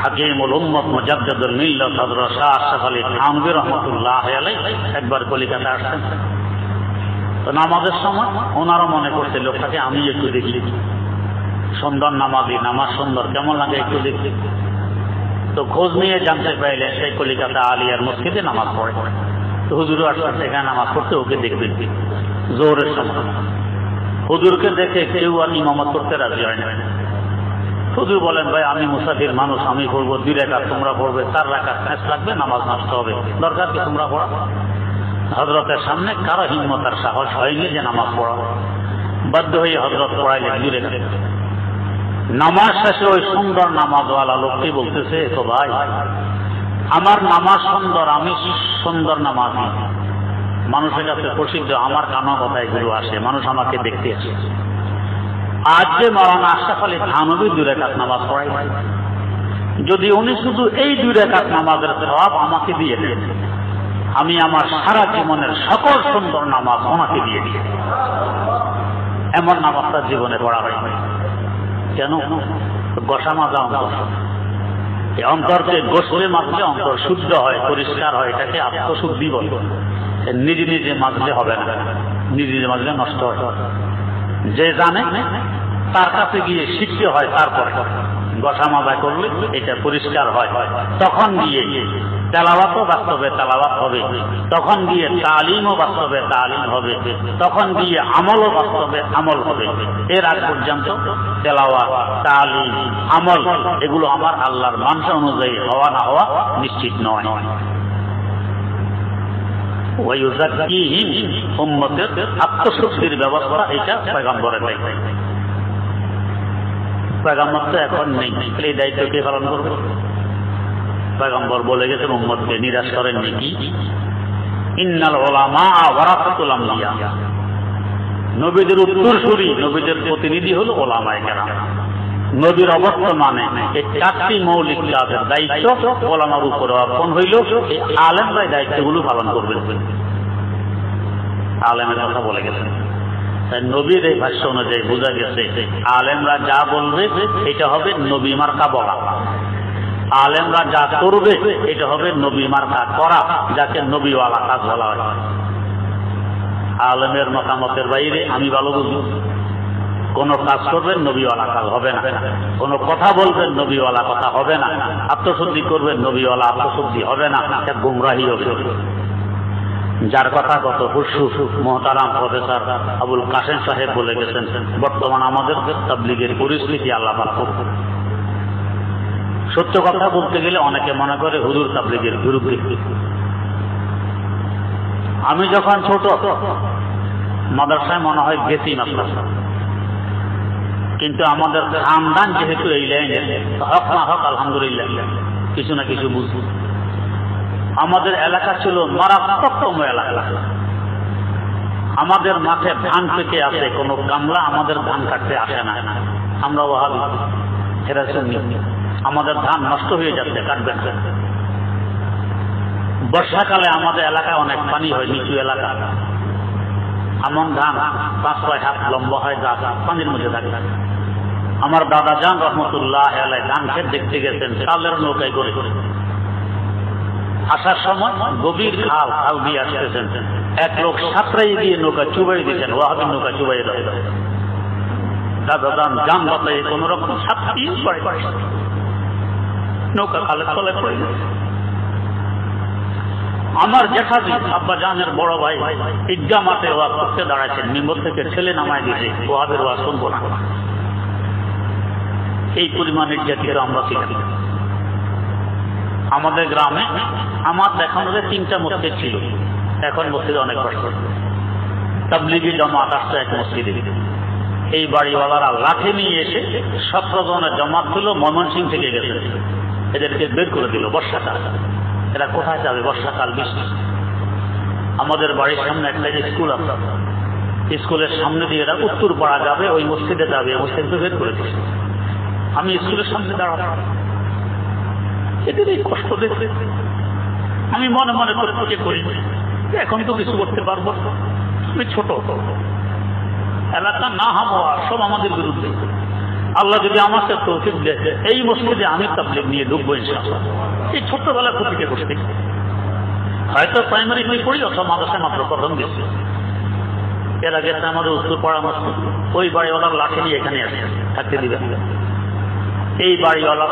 [SPEAKER 1] হাকিমুল উম্মত মুজাদ্দিদুল মিল্লাত হযরত শাহ আশরাফ আলী থানভী রাহমাতুল্লাহ আলাইহি একবার কলিকাতা আসতেন। তো নামাজের সময় ওনারও মনে করছে লোকটাকে আমি একটু দেখি, সুন্দর নামাজি, নামাজ সুন্দর, কেমন লাগে একটু দেখি। তো খোঁজ নিয়ে জানতে পাইলেন সেই কলিকাতা আলিয়ার মসজিদে নামাজ পড়ে। তো হুজুরও আসলে সেখানে নামাজ পড়তে, ওকে দেখবেন জোহরের সময়। হুজুরকে দেখে কেউ আর ইমামত করতে রাজি হয় না। হুজুর বলেন, ভাই আমি মুসাফির মানুষ, আমি পড়বো 2 রাকাত, তোমরা পড়বে 4 রাকাত, শেষ লাগবে, নামাজ নষ্ট হবে, দরকার কি তোমরা পড়া। হযরতের সামনে কারো হিম্মত আর সাহস হয়নি যে নামাজ পড়া। বাধ্য হয়ে হযরত পড়াইলেন 2 রাকাত। নামাজ শেষে ওই সুন্দর নামাজওয়ালা লোকটি বলতেছে, তো ভাই আমার নামাজ সুন্দর, আমি সুন্দর নামাজি, মানুষের কাছে প্রসিদ্ধ, আমার কানো কথা এগুলো আসে, মানুষ আমাকে দেখতে আসে। আজ যে মাওলানা আশরাফ আলী থানভী 2 রাকাত নামাজ পড়াই, যদি উনি শুধু এই 2 রাকাত নামাজের সওয়াব আমাকে দিয়ে দেন, আমি আমার সারা জীবনের সকল সুন্দর নামাজ ওনাকে দিয়ে দিই। এমন নামাজটা জীবনে পড়া হয় কেন? গোসা মাজা অন্তর, এই অন্তরকে গোসলে মাজলে অন্তর শুদ্ধ হয়, পরিষ্কার হয়, এটাকে আত্মশুদ্ধি বলে। নিজে নিজে মাজলে হবে না, নিজে নিজে মাজলে নষ্ট হয়। যে জানে তার কাছে গিয়ে শিখতে হয়, তারপরে গোসা মাজা করলে এটা পরিষ্কার হয়। তখন গিয়ে তেলাওয়াতও বাস্তবে তেলাওয়াত হবে, তখন গিয়ে তালিমও বাস্তবে তালিম হবে, তখন গিয়ে আমলও বাস্তবে আমল হবে। এর আগ পর্যন্ত তেলাওয়াত, তালিম, আমল এগুলো আমার আল্লাহর মানসা অনুযায়ী হওয়া না হওয়া নিশ্চিত নয়। উম্মতের আত্মশুদ্ধির ব্যবস্থা এটা পয়গম্বরের দায়িত্ব। পয়গম্বর তো এখন নেই, এই দায়িত্ব কে পালন করবে? পয়গম্বর বলে গেছেন উম্মতকে নিরাশ করেননি কি? ইন্নাল উলামা ওয়ারাসাতুল আমবিয়া, নবীদের উত্তরসূরি, নবীদের প্রতিনিধি হলো উলামায়ে কেরাম। নবীর অবর্তমানে এই 4টি মৌলিক কাজের দায়িত্ব উলামার উপরে অর্পণ হইল। এই আলেমরাই দায়িত্বগুলো পালন করবেন। আলেমের কথা বলে গেছেন। তাই নবীর এই ভাষ্য অনুযায়ী বোঝা গেছে আলেমরা যা বলবে এটা হবে নবী মার্কা বলা, আলেমরা যা করবে এটা হবে নবী মার্কা করা, যাকে নবীওয়ালা কাজ বলা হয়। আলেমের মতামতের বাইরে আমি ভালো বুঝি, কোন কাজ করবেন নবীওয়ালা কাজ হবে না, কোন কথা বলবেন নবীওয়ালা কথা হবে না, আত্মশুদ্ধি করবেন নবীওয়ালা আত্মশুদ্ধি হবে না, এটা গুমরাহি হবে। যার কথা গত পরশু মহতারাম প্রফেসর আবুল কাসেম সাহেব বলে গেছেন, বর্তমান আমাদের তাবলীগের পরিস্থিতি আল্লাহ পাক করুন। সত্য কথা বলতে গেলে অনেকে মনে করে হুজুর তাবলীগের বিরুদ্ধে, আমি যখন ছোট মাদ্রাসায় মনে হয় গেছি মাদ্রাসা, কিন্তু আমাদের খানদান যেহেতু এই লাইনে হক না হক আলহামদুলিল্লাহ কিছু না কিছু বুঝবো। আমাদের এলাকা ছিল মারাত্মকতম এলাকা। আমাদের মাঠে ধান পেকে আসে, কোনো গামলা আমাদের ধান কাটতে আসে না। আমরা ওয়াহাবি, এরা সুন্নি। আমাদের ধান নষ্ট হয়ে যাচ্ছে, কাটবেন। বর্ষাকালে আমাদের এলাকায় অনেক পানি হয়, নিচু এলাকা। এমন ধান 5-6 হাত লম্বা হয়, যা পানির মধ্যে থাকে। আমার দাদা জান রহমতুল্লাহ আলাইহি ধান ক্ষেত দেখতে গেছেন চালের নৌকায় করে। আসার সময় গভীর খাল দিয়ে আসতেছেন, এক লোক সাঁতরাই দিয়ে নৌকা চুবাই দিয়েছেন, ওয়াহাবি নৌকা চুবাই দেয়। দাদা জান বাতায় কোন রকম সাঁতরিয়ে পড়ে, নৌকা খালের তলায় পড়ে গেছে। আমার জেঠাজি আব্বা জানের বড় ভাই ঈদগাহ মাঠে ওয়াজ করতে দাঁড়াচ্ছেন, মিম্বর থেকে ছেলে নামায় দিয়েছে, ওয়াহাবের ওয়াজ শুনবো না। এই পরিমাণ নির্যাতিত আমরা ছিলাম। আমাদের গ্রামে আমার দেখানো 3টা মসজিদ ছিল, এখন মসজিদে অনেক কষ্ট। তাবলিগি জামাত আসছে এক মসজিদে, এই বাড়িওয়ালারা লাঠি নিয়ে এসে 17 জনের জামাত ছিল, ময়মনসিংহ থেকে গেছে, এদেরকে বের করে দিল বর্ষাকাল। এরা কোথায় যাবে? বর্ষাকাল, বৃষ্টি। আমাদের বাড়ির সামনে একটা স্কুল আছে, স্কুলের সামনে দিয়ে এরা উত্তর পাড়া যাবে, ওই মসজিদে যাবে, মসজিদকে বের করে দিচ্ছে। আমি স্কুলের সামনে দাঁড়ালাম, এদের এই কষ্ট দেখে আমি মনে মনে করে করি, এখন তো কিছু করতে পারবো, আমি ছোট, এলাকা না হাওয়া সব আমাদের বিরুদ্ধে। আল্লাহ যদি আমাকে তৌফিক দেয়, এই মসজিদে আমি তাবলীগ নিয়ে ঢুকবো ইনশাআল্লাহ। এই ছোট্টবেলা ক্ষতিকে করতে হয়তো প্রাইমারি বই পড়ি অথবা মাদ্রাসায় মাত্র প্রথম গেছি। এর আগে আমাদের উত্তর পাড়া মসজিদ, ওই বাড়িওয়ালার লাঠি নিয়ে এখানে আসে থাকতে দিবেন। এই বাড়িওয়ালা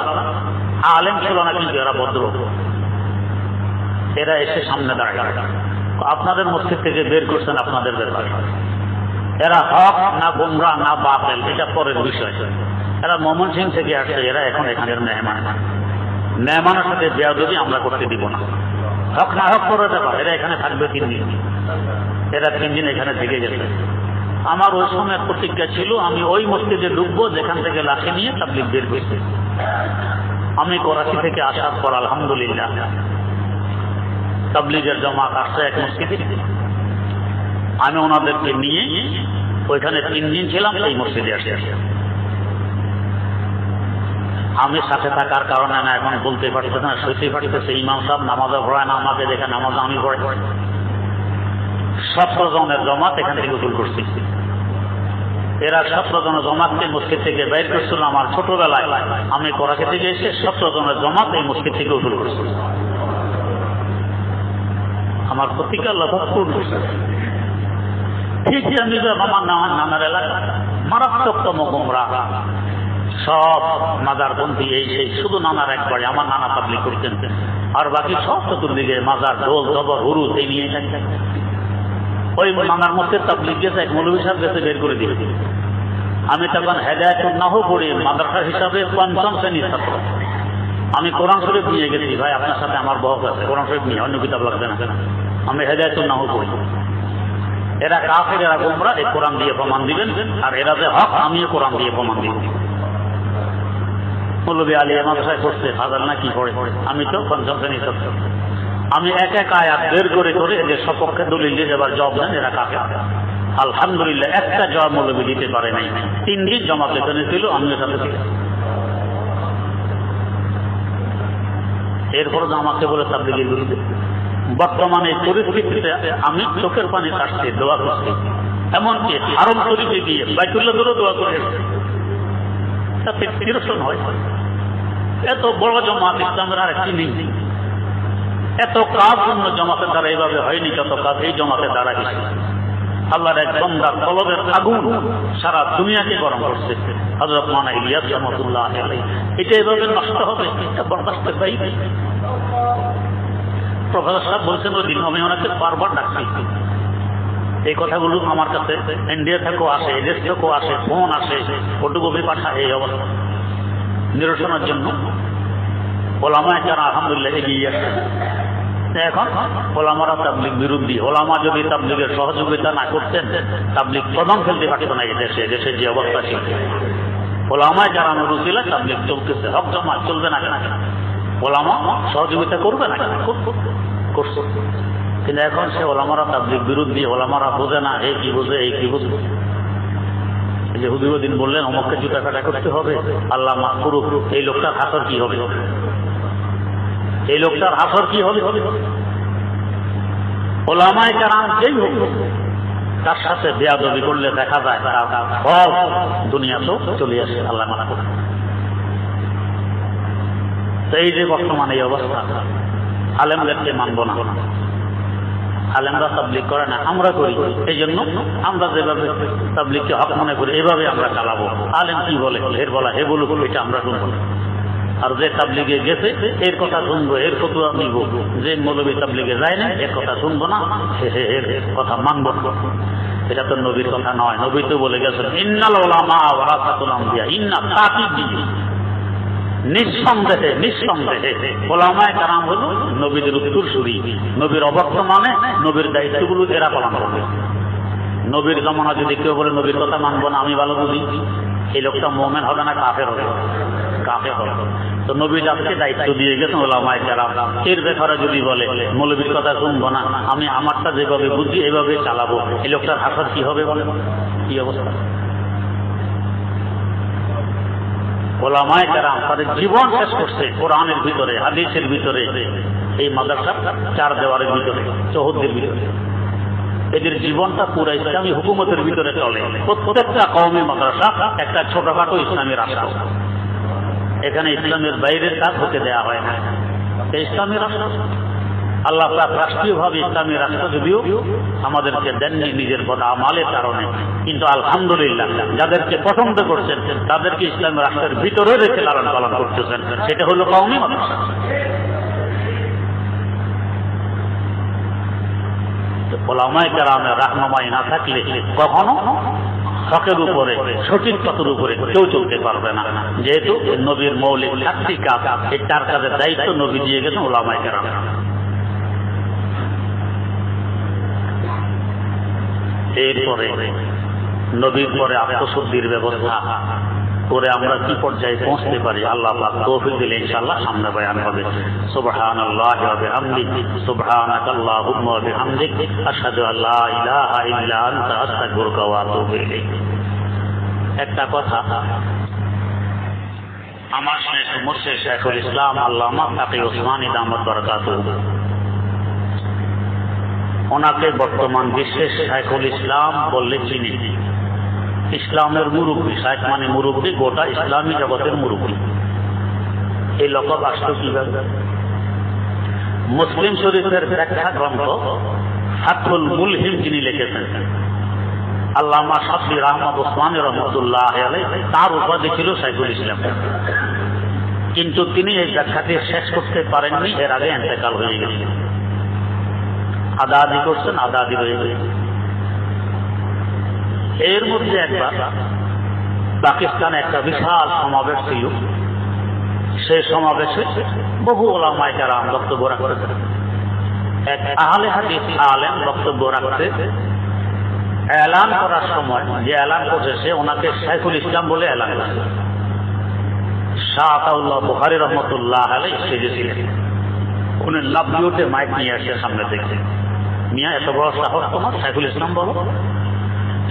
[SPEAKER 1] আলেম ছিল না, কিন্তু এরা ভদ্র। এরা এসে সামনে দাঁড়ায়, আপনাদের মসজিদ থেকে বের করছেন আপনাদের ব্যাপার। এরা হক না গোমরা না বাতিল এটা পরের বিষয়। এরা ময়মনসিংহ থেকে আসছে, এরা এখন এখানের মেহমান। মেহমানের সাথে বেয়াদবি আমরা করতে দিব না। হক না হক করে দেবা, এরা এখানে থাকবে 3 দিন। এরা 3 দিন এখানে থেকে গেছে। আমার ওই সময় প্রতিজ্ঞা ছিল, আমি ওই মসজিদে ঢুকবো যেখান থেকে লাঠি নিয়ে তাবলীগ বের করছে। আমি করাচি থেকে আসার পর আলহামদুলিল্লাহ তাবলীগের জামাত আসছে এক মসজিদে। আমি ওনাদেরকে নিয়ে ওইখানে 3 দিন ছিলাম, এই মসজিদে আসে। আমি সাথে থাকার কারণে না এখন বলতে পারতেছে না, সইতে পারতেছে। ইমাম সাহেব নামাজে পড়ায় না, আমাকে দেখে নামাজ আমি পড়াই। 17 জনের জমাত এখান থেকে উসুল করছি। এরা 17 জনের জমাতকে মসজিদ থেকে বের করছিল। আমার ছোটবেলায় আমি করাচি থেকে এসে 17 জনের জমাত এই মসজিদ থেকে উসুল করছি। আমার প্রতিজ্ঞা আল্লাহ পূর্ণ করছে। ঠিক আমি আমার নানার এলাকা মারাত্মকতম গোমরাহ, সব মাজারপন্থী, এই সেই। শুধু নানার একবারে, আমার নানা তাবলীগ করতেন, আর বাকি সব চতুর্দিকে মাজার, ঢোল জবর হুরুত এই নিয়ে থাকতেন। ওই নানার মধ্যে তাবলীগ গেছে, এক মৌলভী সাহেব গেছে বের করে দিবে। আমি তখন হেদায়েতুন নাহ পড়ি মাদ্রাসা হিসাবে 5ম শ্রেণীর ছাত্র। আমি কোরআন শরীফ নিয়ে গেছি, ভাই আপনার সাথে আমার বহস আছে, কোরআন শরীফ নিয়ে, অন্য কিতাব লাগবে না। আমি হেদায়েতুন নাহ পড়ি। এরা কাফের, এরা গোমরা, এই কোরআন দিয়ে প্রমাণ দিবেন। আর এরা যে হক, আমিও কোরআন দিয়ে প্রমাণ দিব। মৌলভী আলী মাদ্রাসায় পড়ছে, হাজার না কি পড়ে, আমি তো 5ম শ্রেণীর ছাত্র। আমি এক এক আয়াত বের করে করে এদের সপক্ষে দলিল দিয়ে এবার জবাব দেন, এরা কাফের। আলহামদুলিল্লাহ একটা জবাব মৌলভী দিতে পারে নাই। 3 দিন জমাত এখানে ছিল, আমিও সাথে ছিলাম। এরপরে আমাকে বলে তাবলীগের বিরুদ্ধে। বর্তমানে পরিস্থিতিতে আমি চোখের পানি কাটতে দোয়া করছি, এমনকি হারম শরীফে গিয়ে বাইতুল্লাহ ধরে দোয়া করে এসেছি, তাতে নিরসন হয়। এত বড় জমাত ইসলামের আর একটি নেই। এত কাজ অন্য জমাতের দ্বারা এইভাবে হয়নি, যত কাজ এই জমাতের দ্বারা হয়েছে। আল্লাহর এক বান্দার কলবের আগুন সারা দুনিয়াকে গরম করছে। হযরত মাওলানা ইলিয়াস রাহমাতুল্লাহ আলাইহি, এটা এভাবে নষ্ট হবে এটা বরদাস্ত পাই। প্রফেসর সাহেব বলছেন ওই দিন, আমি ওনাকে বারবার ডাকছি। এই কথাগুলো আমার কাছে ইন্ডিয়া থেকেও আসে, এদেশ থেকেও আসে, ফোন আসে, ফটোকপি পাঠায়। এই অবস্থা নিরসনের জন্য ওলামায়ে কেরাম আলহামদুলিল্লাহ এগিয়ে আসছে। এখন ওলামারা তাবলিগ বিরোধী। ওলামা যদি তাবলিগের সহযোগিতা না করতেন, তাবলিগ কদম ফেলতে পারত না। দেশে দেশের যে অবস্থা ছিল, ওলামায় জানানোর উচিলা তাবলিগ চলতেছে, হক জামাত চলবে না কেন? ওলামা সহযোগিতা করবে না কেন? করছে। কিন্তু এখন সে ওলামারা তাবলিগ বিরোধী, ওলামারা বোঝে না, এই কি বোঝে, এই কি বুঝবে। এই যে হুজুরউদ্দিন বললেন অমুককে জুতা কাটা করতে হবে, আল্লাহ মাফ করুক, এই লোকটার হাসর কি হবে? এই লোকটার হাসর কি হবে? ওলামায়ে কেরাম যেই হোক, তার সাথে বেয়াদবি করলে দেখা যায় সব দুনিয়াতেও চলে আসে, আল্লাহ মানা করে। তো এই যে বর্তমানে এই অবস্থা, আলেমদেরকে মানব না, আলেমরা তাবলিগ করে না, আমরা করি। এই জন্য আমরা যেভাবে তাবলিগকে হক মনে করি এইভাবে আমরা চালাবো। আলেম কি বলে, এর বলা হে বলুক, এটা আমরা শুনবো না। আর যে তাবলিগে গেছে এর কথা শুনবো, এর ফতোয়া নিব। যে মৌলবী তাবলিগে যায় না এর কথা শুনবো না, এর কথা মানবো না। এটা তো নবীর কথা নয়। নবী তো বলে গেছেন ইন্নাল উলামা ওয়ারাসাতুল আমবিয়া, ইন্না তাকিবি, নিঃসন্দেহে নিঃসন্দেহে ওলামায়ে কেরাম হলো নবীদের উত্তরসূরি। নবীর অবর্তমানে নবীর দায়িত্বগুলো এরা পালন করবে। নবীর জমানা যদি কেউ বলে নবীর কথা মানবো না, আমি ভালো বুঝি, এই লোকটা মুমিন হবে না কাফের হবে? কাফের হবে। তো নবী যাকে দায়িত্ব দিয়ে গেছেন ওলামায়ে কেরাম, এর ব্যাপারে যদি বলে মৌলবীর কথা শুনবো না, আমি আমারটা যেভাবে বুঝি এভাবে চালাবো, এই লোকটার হাসর কি হবে বলে? কি অবস্থা? ওলামায়ে কেরাম তাদের জীবন শেষ করছে কোরআনের ভিতরে, হাদিসের ভিতরে, এই মাদ্রাসা চার দেওয়ারের ভিতরে, চৌহদ্দির ভিতরে। এদের জীবনটা পুরো ইসলামী হুকুমতের ভিতরে চলে। প্রত্যেকটা কওমি মাদ্রাসা একটা ছোটখাটো ইসলামী রাষ্ট্র। এখানে ইসলামের বাইরের কাজ হতে দেওয়া হয় না। ইসলামী রাষ্ট্র আল্লাহ পাক রাষ্ট্রীয়ভাবে ইসলামী রাষ্ট্র যদিও আমাদেরকে দেননি নিজের বদ আমালের কারণে, কিন্তু আলহামদুলিল্লাহ যাদেরকে পছন্দ করছেন তাদেরকে ইসলামী রাষ্ট্রের ভিতরে রেখে লালন পালন করতেছেন। সেটা হলো কওমি মাদ্রাসা। ওলামায়ে কেরামের রাহনুমাই না থাকলে কখনো হকের উপরে, সঠিক পথের উপরে কেউ চলতে পারবে না। যেহেতু নবীর মৌলিক চারটি কাজ, এই চার কাজের দায়িত্ব নবী দিয়ে গেছেন ওলামায়ে কেরাম। এরপরে নবীর পরে আত্মশুদ্ধির ব্যবস্থা করে আমরা কি পর্যায়ে পৌঁছতে পারি, আল্লাহ পাক তৌফিক দিলে ইনশাআল্লাহ সামনে বয়ান হবে। সুবহানাল্লাহি ওয়া বিহামদিহি, সুবহানাকাল্লাহুম্মা ওয়া বিহামদিক, আশহাদু আল্লা ইলাহা ইল্লা আনতা, আস্তাগফিরুকা ওয়া আতুবু ইলাইক। একটা কথা, আমার শেখ মুর্শিদ শাইখুল ইসলাম আল্লামা তাকি উসমানী দামাত বারাকাতুহু, ওনাকে বর্তমান বিশ্বের শাইখুল ইসলাম বললে চিনি। ইসলামের মুরব্বী, শাইখ মানে মুরব্বী, গোটা ইসলামী জগতের মুরব্বী। এই লকব আসলো কিভাবে? মুসলিম শরীফের ব্যাখ্যা গ্রন্থ ফাতহুল মুলহিম যিনি লিখেছেন আল্লামা শাফি আহমদ ওসমানী রহমতুল্লাহ আলাইহি, তার উপাধি ছিল শাইখুল ইসলাম। কিন্তু তিনি এই ব্যাখ্যাটি শেষ করতে পারেননি, এর আগে ইন্তেকাল হয়ে গেছে। আদা আদি করছেন, আদা আদি হয়ে গেছে। এর মধ্যে একবার পাকিস্তানে একটা বিশাল সমাবেশ ছিল। সেই সমাবেশে বহু ওলামায়ে কেরাম বক্তব্য রাখতেন। এক আহলে হাদিস আলেম বক্তব্য রাখতে এলান করার সময় যে এলান করছে সে ওনাকে শাইখুল ইসলাম বলে এলান করছে। শাহ আতাউল্লাহ বুখারী রহমতুল্লাহ আলাইহি সেজেছিলেন। উনি লাফিয়ে মাইক নিয়ে আসে সামনে থেকে, মিয়া এত বড় সাহস তোমার, শাইখুল ইসলাম বলো?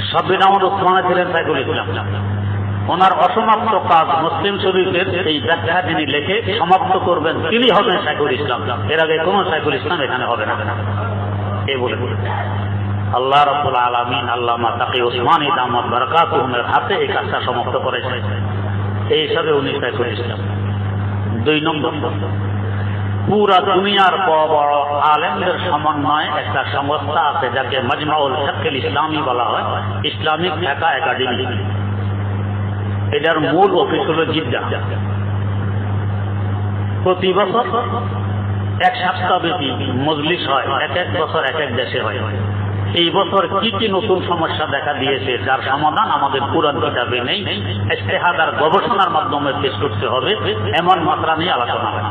[SPEAKER 1] সাব্বির আহমদ ওসমানী ছিলেন শাইখুল ইসলাম। ওনার অসমাপ্ত কাজ মুসলিম শরীফের এই ব্যাখ্যা যিনি লেখে সমাপ্ত করবেন তিনি হবেন শাইখুল ইসলাম। এর আগে কোন শাইখুল ইসলাম এখানে হবে না, এই বলে আল্লাহ রাব্বুল আলামিন আল্লামা তাকি উসমানী দামাত বারাকাতুহুর হাতে এই কাজটা সমাপ্ত করেছে। এই হিসাবে উনি শাইখুল ইসলাম। 2 নম্বর, পুরা দুনিয়ার বড় আলেমদের সমন্বয়ে একটা সংস্থা আছে যাকে মাজমাউল ফিকহুল ইসলামী বলা হয়, ইসলামিক ফিকহ একাডেমি। এটার মূল অফিস হল জিদ্দা। প্রতি বছর 1 সপ্তাহব্যাপী মজলিস হয়, এক এক বছর এক এক দেশে হয়। এই বছর কি কি নতুন সমস্যা দেখা দিয়েছে যার সমাধান আমাদের কুরআন কিতাবে নেই, ইজতিহাদ আর গবেষণার মাধ্যমে পেশ করতে হবে, এমন মাত্রা নিয়ে আলোচনা হয়।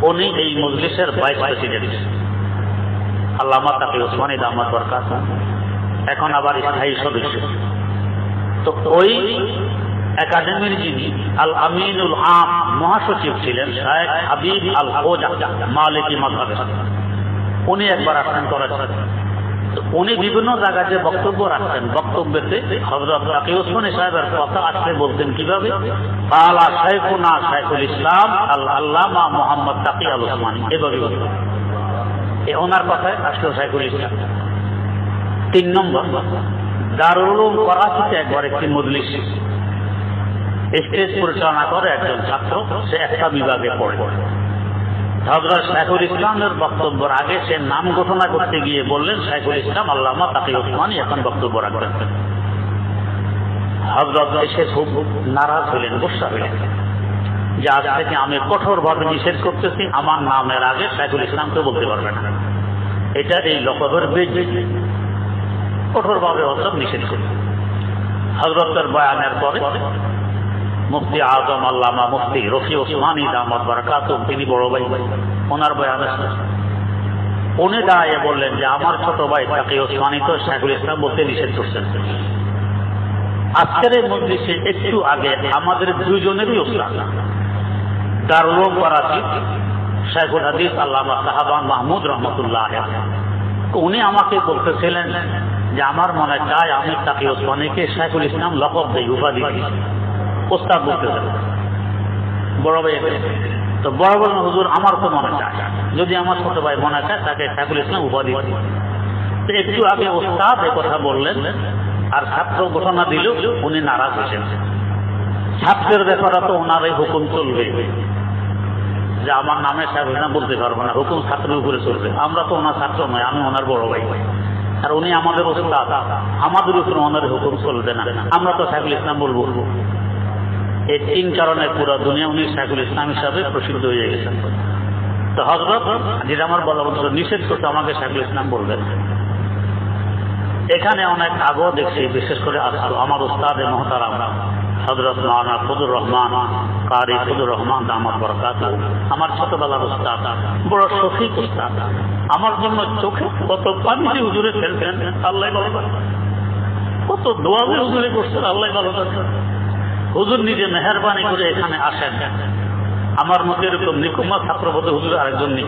[SPEAKER 1] উনি এই মজলিসের ভাইস প্রেসিডেন্ট আল্লামা তাকি ওসমানী দামাত বরকাত, এখন আবার স্থায়ী সদস্য। তো ওই একাডেমির যিনি আল আমিনুল আম মহাসচিব ছিলেন শায়েখ হাবিব আল খোজা মালিকি মাযহাবের, উনি একবার আসেন করেছেন। উনি বিভিন্ন জায়গায় যে বক্তব্য রাখতেন, বক্তব্যেতে হযরত তাকি ওসমানী সাহেবের কথা আসলে বলতেন কিভাবে, কালা শাইখুনা শাইখুল ইসলাম আল আল্লামা মুহাম্মদ তাকি আল ওসমানী, এভাবে বলতেন। ওনার কথায় আসলে শাইখুল ইসলাম। 3 নম্বর, দারুল উলুম করাচিতে একবার একটি মজলিস স্টেজ পরিচালনা করে একজন ছাত্র, সে একটা বিভাগে পড়ে। হযরত শাইখুল ইসলামের বক্তব্যের আগে সে নাম ঘোষণা করতে গিয়ে বললেন শাইখুল ইসলাম আল্লামা তাকি ওসমানী এখন বক্তব্য রাখবেন। হযরত এসে খুব নারাজ হলেন, গুসা হলেন যে আজ থেকে আমি কঠোরভাবে নিষেধ করতেছি, আমার নামের আগে শাইখুল ইসলামকে বলতে পারবে না, এটা এই লকবের বেইজ্জতি, কঠোরভাবে হযরত নিষেধ করলেন। হযরতের বয়ানের পরে মুফতি আজম আল্লামা মুফতি রফি ওসমানী দামাত বরকাতুহু, তিনি বড় ভাই, ওনার বয়ান আছে। উনি দাঁড়িয়ে বললেন যে আমার ছোট ভাই তাকি ওসমানী তো শাইখুল ইসলাম বলতে নিষেধ করছেন। আজকের এই মজলিসে একটু আগে আমাদের দুইজনেরই উস্তাদ দারুল উলুম করাচি শাইখুল হাদিস আল্লামা সাহাবান মাহমুদ রহমতুল্লাহ আলাইহি, উনি আমাকে বলতেছিলেন যে আমার মনে চায় আমি তাকি ওসমানীকে শাইখুল ইসলাম লকব দেই, উপাধি দিই। প্রস্তাব বলতেছেন বড় ভাই, তো বড় বড় হুজুর আমার তো মনে চায়, যদি আমার ছোট ভাই মনে চায় তাকে শাইখুল ইসলাম উপাধি দিই। তো একটু আগে ওস্তাদ এ কথা বললেন, আর ছাত্র ঘোষণা দিল, উনি নারাজ হয়েছেন। ছাত্রের ব্যাপারে তো ওনার এই হুকুম চলবে যে আমার নামে শাইখুল ইসলাম বলতে পারবো না, হুকুম ছাত্রের উপরে চলবে। আমরা তো ওনার ছাত্র নয়, আমি ওনার বড় ভাই, আর উনি আমাদের ওস্তাদ, আমাদের উপরে ওনার হুকুম চলবে না, আমরা তো শাইখুল ইসলাম বলবো। এই 3 কারণে পুরো দুনিয়া উনি শাইখুল ইসলাম হিসাবে প্রসিদ্ধ হয়ে গেছেন। তো হযরত যেটা আমার বলা বলছিল নিষেধ করতে আমাকে শাইখুল ইসলাম বলবেন। এখানে অনেক আগেও দেখছি, বিশেষ করে আমার উস্তাদ মুহতারাম হযরত মাওলানা ফজলুর রহমান কারি ফজলুর রহমান দামাত বরকাতুহু, আমার ছোটবেলার উস্তাদ, বড় শফিক উস্তাদ, আমার জন্য চোখে কত পানি যে হুজুরে ফেলতেন, আল্লাহ ভালো জানে, কত দোয়া যে হুজুরে করছেন, আল্লাহ ভালো জানে। হুজুর নিজে মেহেরবানি করে এখানে আসেন, আমার মতো এরকম নিকুম্মা ছাত্র বোধ হুজুর আরেকজন নেই,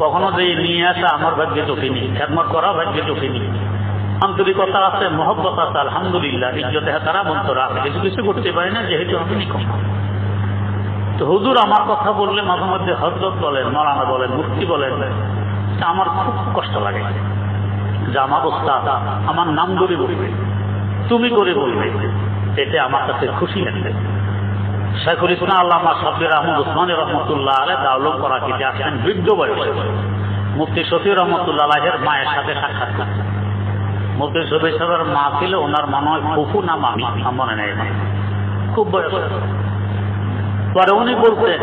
[SPEAKER 1] কখনো যে নিয়ে আসা আমার ভাগ্যে চোখেনি, খেদমত করা ভাগ্যে চোখেনি। আন্তরিকতা আছে, মহব্বত আছে, আলহামদুলিল্লাহ, ইজ্জতে তারা মন্তরা আছে, কিছু কিছু করতে পারি না যেহেতু আমি নিকুম্মা। তো হুজুর আমার কথা বললে মাঝে মধ্যে হযরত বলেন, মাওলানা বলেন, মুফতি বলেন, আমার খুব কষ্ট লাগে যে আমার উস্তাদ আমার নাম ধরে বলবে, তুমি করে বলবে, এতে আমার কাছে খুশি লাগবে। শাইখুল ইসলাম আল্লামা সাব্বির আহমদ ওসমানী রহমতুল্লাহ আলাইহি দারুল উলুম করাচিতে আসেন বৃদ্ধ বয়সে, মুফতি শফি রহমতুল্লাহ আলাইহির মায়ের সাথে সাক্ষাৎ করতেন। মুফতি শফি সাহেবের মা ছিল, ওনার মনে হয় ফুফু না মামি, মনে নেই, খুব বয়স। পরে উনি বলতেন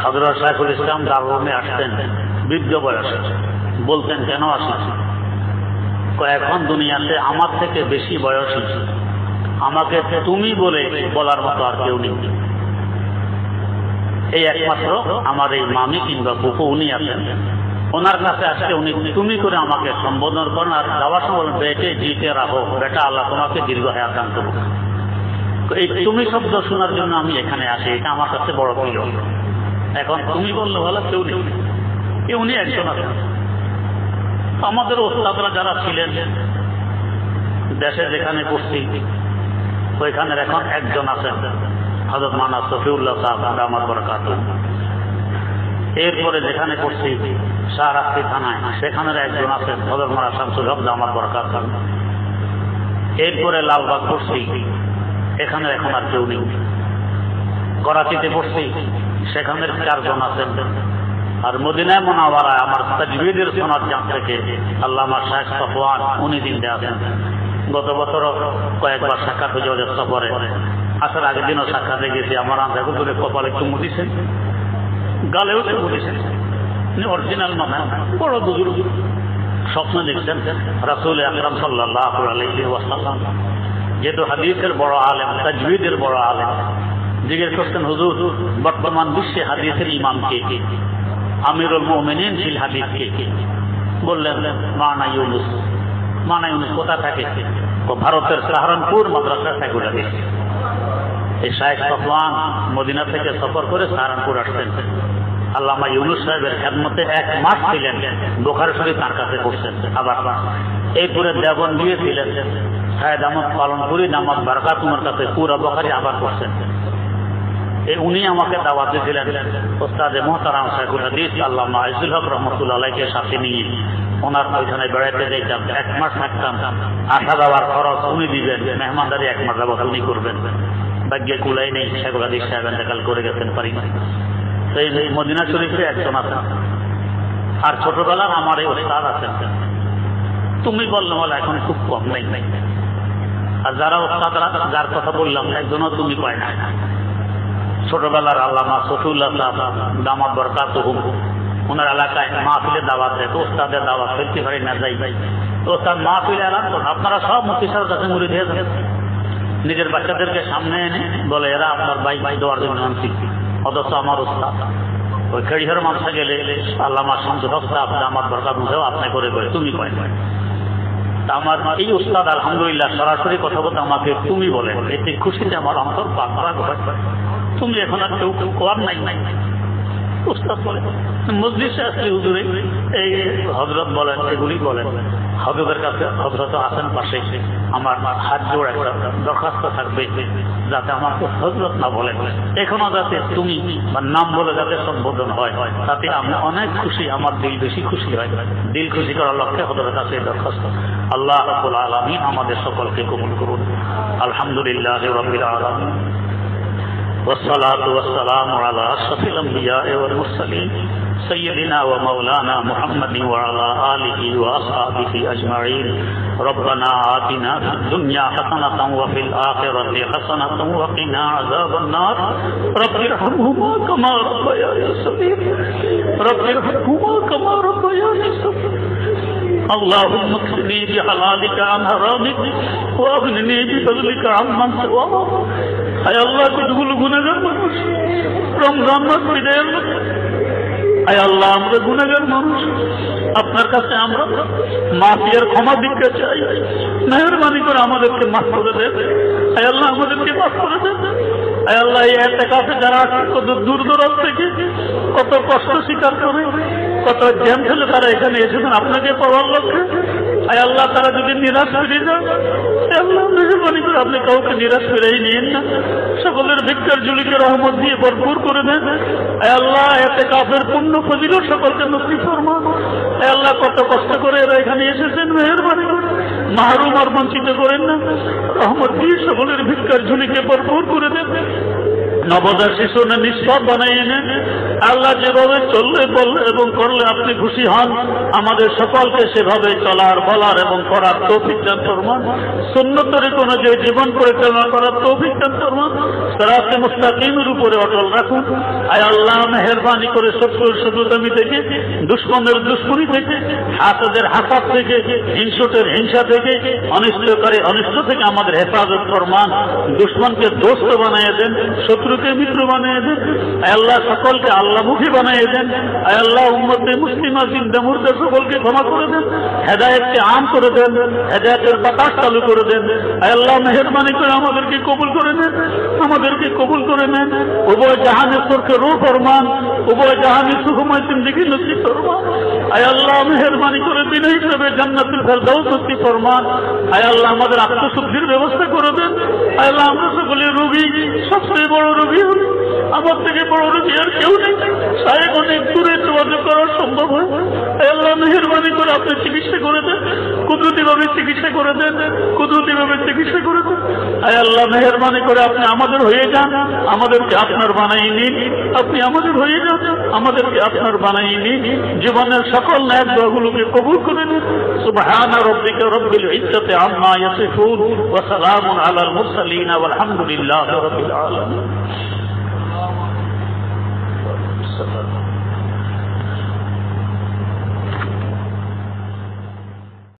[SPEAKER 1] হযরত শাইখুল ইসলাম দারুমে আসতেন বৃদ্ধ বয়সে, বলতেন কেন আসেন? এখন দুনিয়াতে আমার থেকে বেশি বয়সী, আমাকে তুমি বলে বলার মতো আর কেউ নেই, এই একমাত্র আমার এই মামি কিংবা ফুফু উনি আছেন, ওনার কাছে আসলে উনি তুমি করে আমাকে সম্বোধন করেন, আর যাওয়ার সময় বেটে জিতে রাখো, বেটা আল্লাহ তোমাকে দীর্ঘ হায়াত দান করুক। এই তুমি শব্দ শোনার জন্য আমি এখানে আসি, এটা আমার কাছে বড় প্রিয়। এখন তুমি বললে ভালো, কেউ নেই, উনি একজন আছেন। আমাদের ওস্তাদরা যারা ছিলেন দেশে যেখানে পড়ছি ওইখানের এখন একজন আছেন হযরত মাওলানা সফিউল্লাহ সাহেব দামাত বরকাতুহু। এরপরে যেখানে পড়ছি শাহরাস্তি থানায় সেখানের একজন আছেন হযরত মাওলানা শামসুল হক দামাত বরকাতুহু। এরপরে লালবাগ পড়ছি, এখানে এখন আর কেউ নেই। করাচিতে পড়ছি, সেখানের 4 জন আছেন। আর মদিনায় মুনাওয়ারায় আমার তাজবীদের সনদ জান থেকে আল্লামা শাইখ সফওয়ান উনি জিন্দা আছেন। গত বছর কয়েকবার সাক্ষাৎ হয়েছে ওদের সফরে, আসার আগের দিনও সাক্ষাতে গেছি। আমার আন্দাজ করে কপালে চুমু দিচ্ছেন, গালেও চুমু দিচ্ছেন, অরিজিনাল মানে বড় বুজুর্গ। স্বপ্ন দেখছেন রাসূল আকরাম সাল্লাল্লাহু আলাইহি ওয়াসাল্লাম, যেহেতু হাদিসের বড় আলেম, তাজবীদের বড় আলেম, জিজ্ঞেস করছেন হুজুর বর্তমান বিশ্বে হাদিসের ইমাম কে? আমিরুল মুমিনিন ফিল হাদিস কে? বললেন মাওলানা ইউনুস। মাওলানা ইউনুস কোথা থাকে? ভারতের সাহারানপুর মাদ্রাসা থেকে উঠে। এই শাইখ সফওয়ান মদিনা থেকে সফর করে সাহারানপুর আসতেন। আল্লামা ইউনুস সাহেবের খেদমতে 1 মাস ছিলেন, বুখারী শরীফ তার কাছে পড়ছেন। আবার এরপরে দেওবন্দিয়ে ছিলেন, সাইয়েদ আহমদ পালনপুরি দামাত বরকাতুহুর কাছে পুরা বুখারী আবার পড়ছেন। উনি আমাকে দাওয়াত দিয়েছিলেন ওস্তাদে মুহতারাম শাইখুল হাদিস আল্লামা আইজুল হক রহমতুল্লাহ আলাইহিকে সাথে নিয়ে ওনার ওইখানে বেড়াইতে যাইতাম। 1 মাস থাকতাম, আসা যাওয়ার খরচ উনি দিবেন, মেহমানদারি 1 মাস যাবত উনি করবেন। ভাগ্যে কুলাই নেই, শাইখুল হাদিস সাহেব ইন্তেকাল করে গেছেন, পারি না। সেই মদিনা শরীফে একজন আছেন। আর ছোটবেলার আমার এই ওস্তাদ আছেন, তুমি বললাম বলে এখন খুব কম নেই। আর যারা ওস্তাদরা যার কথা বললাম একজনও তুমি পায় না। ছোটবেলার আল্লামা সফিউল্লাহ সাহেব দামাত বরকাতুহু ওনার এলাকায় মাহফিলে দাওয়াত দেয়, ওস্তাদের দাওয়াত ফেলতে পারি না, যাই ওস্তাদ মাহফিলে এলান করেন, আপনারা সব মুফতি সাহেবের কাছে মুড়ি দিয়ে যান। নিজের বাচ্চাদেরকে সামনে এনে বলে এরা আপনার ভাই দেওয়ার জন্য আনছি, অথচ আমার ওস্তাদ। ওই খেড়িহর মাদ্রাসা গেলে আল্লামা শামসুল হক সাহেব দামাত বরকাতুহু আপনি করে তুমি কয়। আমার এই উস্তাদ আলহামদুলিল্লাহ সরাসরি কথা বলতে আমাকে তুমি বলেন, এতে খুশিতে আমার অন্তর পাক হয়। তুমি এখন আর কেউ কোয়ার নাই। উস্তাদ বলে মজলিসে আসলে হুজুরে এই হযরত বলেন, এগুলি বলেন। হযরতের কাছে হযরত আসেন পাশে, আমার হাত জোড় একটা দরখাস্ত থাকবে যাতে আমাকে হযরত না বলেন, এখনো যাতে তুমি বা নাম বলে যাতে সম্বোধন হয়, তাতে আমি অনেক খুশি, আমার দিল বেশি খুশি হয়। দিল খুশি করার লক্ষ্যে হযরতের কাছে দরখাস্ত। আল্লাহ রাব্বুল আলামিন আমাদের সকলকে কবুল করুন। আলহামদুলিল্লাহি রাব্বিল আলামিন والصلاة والسلام على أشرف الأنبياء والمرسلين سيدنا ومولانا محمد وعلى آله وأصحابه أجمعين. ربنا آتنا في الدنيا حسنة وفي الآخرة حسنة وقنا عذاب النار. رب ارحمهما كما ربياني صغيرا. رب ارحمهما كما ربياني صغيرا. اللهم اكفني بحلالك عن حرامك واغنني بفضلك عمن سواك. আয় আল্লাহ কতগুলো গুনাহগার মানুষ, রমজান মাস বিদায়ের লোক। আয় আল্লাহ আমরা গুনাহগার মানুষ, আপনার কাছে আমরা মাফিয়ার ক্ষমা ভিক্ষা চাই। মেহেরবানি করে আমাদেরকে মাফ করে দেন। আয় আল্লাহ আমাদেরকে মাফ করে দেন। আয় আল্লাহ এই ইতিকাফে যারা আছে কত দূর দূরান্ত থেকে কত কষ্ট স্বীকার করে, কত জ্যাম ঠেলে তারা এখানে এসেছেন আপনাকে পাওয়ার লক্ষ্যে। আয় আল্লাহ তারা যদি নিরাশ ফিরে যান, আল্লাহ মেহরবানি করে আপনি কাউকে নিরাশ ফিরেই নিয়েন না, সকলের ভিক্ষার ঝুলিকে রহমত দিয়ে ভরপুর করে দেন। আয় আল্লাহ ইতিকাফের পূর্ণ ফজিলত সকলকে নসিব ফরমান। আয় আল্লাহ কত কষ্ট করে এরা এখানে এসেছেন, মেহরবানি করে মাহরুম আর বঞ্চিত করেন না, রহমত দিয়ে সকলের ভিক্ষার ঝুলিকে ভরপুর করে দেন।
[SPEAKER 2] নবজাত শিশু নিষ্পাপ বানাইয়ে নেন। আল্লাহ যেভাবে চললে বললে এবং করলে আপনি খুশি হন, আমাদের সকলকে সেভাবে চলার, বলার এবং করার তৌফিক দান ফরমান। সুন্নত তরিকা অনুযায়ী জীবন পরিচালনা করার তৌফিক দান ফরমান। সিরাতে মুস্তাকিমের উপরে অটল রাখুন। আয় আল্লাহ, মেহেরবানি করে শত্রুর শত্রুতামি থেকে, দুশ্মনের দুশ্মনী থেকে, হাসাদের হাসাদ থেকে, হিংসুটের হিংসা থেকে, অনিষ্টকারী অনিষ্ট থেকে আমাদের হেফাজত ফরমান। দুশ্মনকে দোস্ত বানিয়ে দেন, শত্রুকে মিত্র বানিয়ে দেন। আয় আল্লাহ, সকলকে আল্লাহমুখী বানিয়ে দেন। আয় আল্লাহ, উম্মতে মুসলিমা জিন্দা মুর্দা সকলকে ক্ষমা করে দেন, হেদায়েতকে আম করে দেন, হেদায়েতের বাতাস চালু করে দেন। আয় আল্লাহ, মেহেরবানি করে আমাদেরকে কবুল করে নেন, আমাদেরকে কবুল করে নেন। উভয় জাহানের সুরকে রূহ ফরমান, উভয় জাহানের সুখময় জিন্দেগি নসিব ফরমান। আয় আল্লাহ, মেহেরবানি করে বিনা হিসেবে জান্নাতুল ফেরদাউস নসিব ফরমান। আয় আল্লাহ, আমাদের আত্মশুদ্ধির ব্যবস্থা করে দেন। আয় আল্লাহ, আমরা সকলে রোগী, সবচেয়ে বড় রোগী হল, আমার থেকে বড় রোগী আর কেউ নেই। সাহেব অনেক দূরে যোগাযোগ করা সম্ভব হয়। আয় আল্লাহ, মেহেরবানি করে আপনি চিকিৎসা করে দেন, কুদরতিভাবে চিকিৎসা করে দেন, কুদরতিভাবে চিকিৎসা করে দেন। আয় আল্লাহ, মেহেরবানি করে আপনি আমাদের হয়ে যান, আমাদেরকে আপনার বানাই নিন। আপনি আমাদের হয়ে যান, আমাদেরকে আপনার বানাই নিন। জীবনের সকল ন্যায় দোয়াগুলোকে কবুল করে নিন। সুবহানা রাব্বিকা রাব্বিল ইজ্জাতি আম্মা ইয়াসিফুন ওয়া সালামুন আলাল মুরসালিন ওয়াল হামদুলিল্লাহি রাব্বিল আলামিন।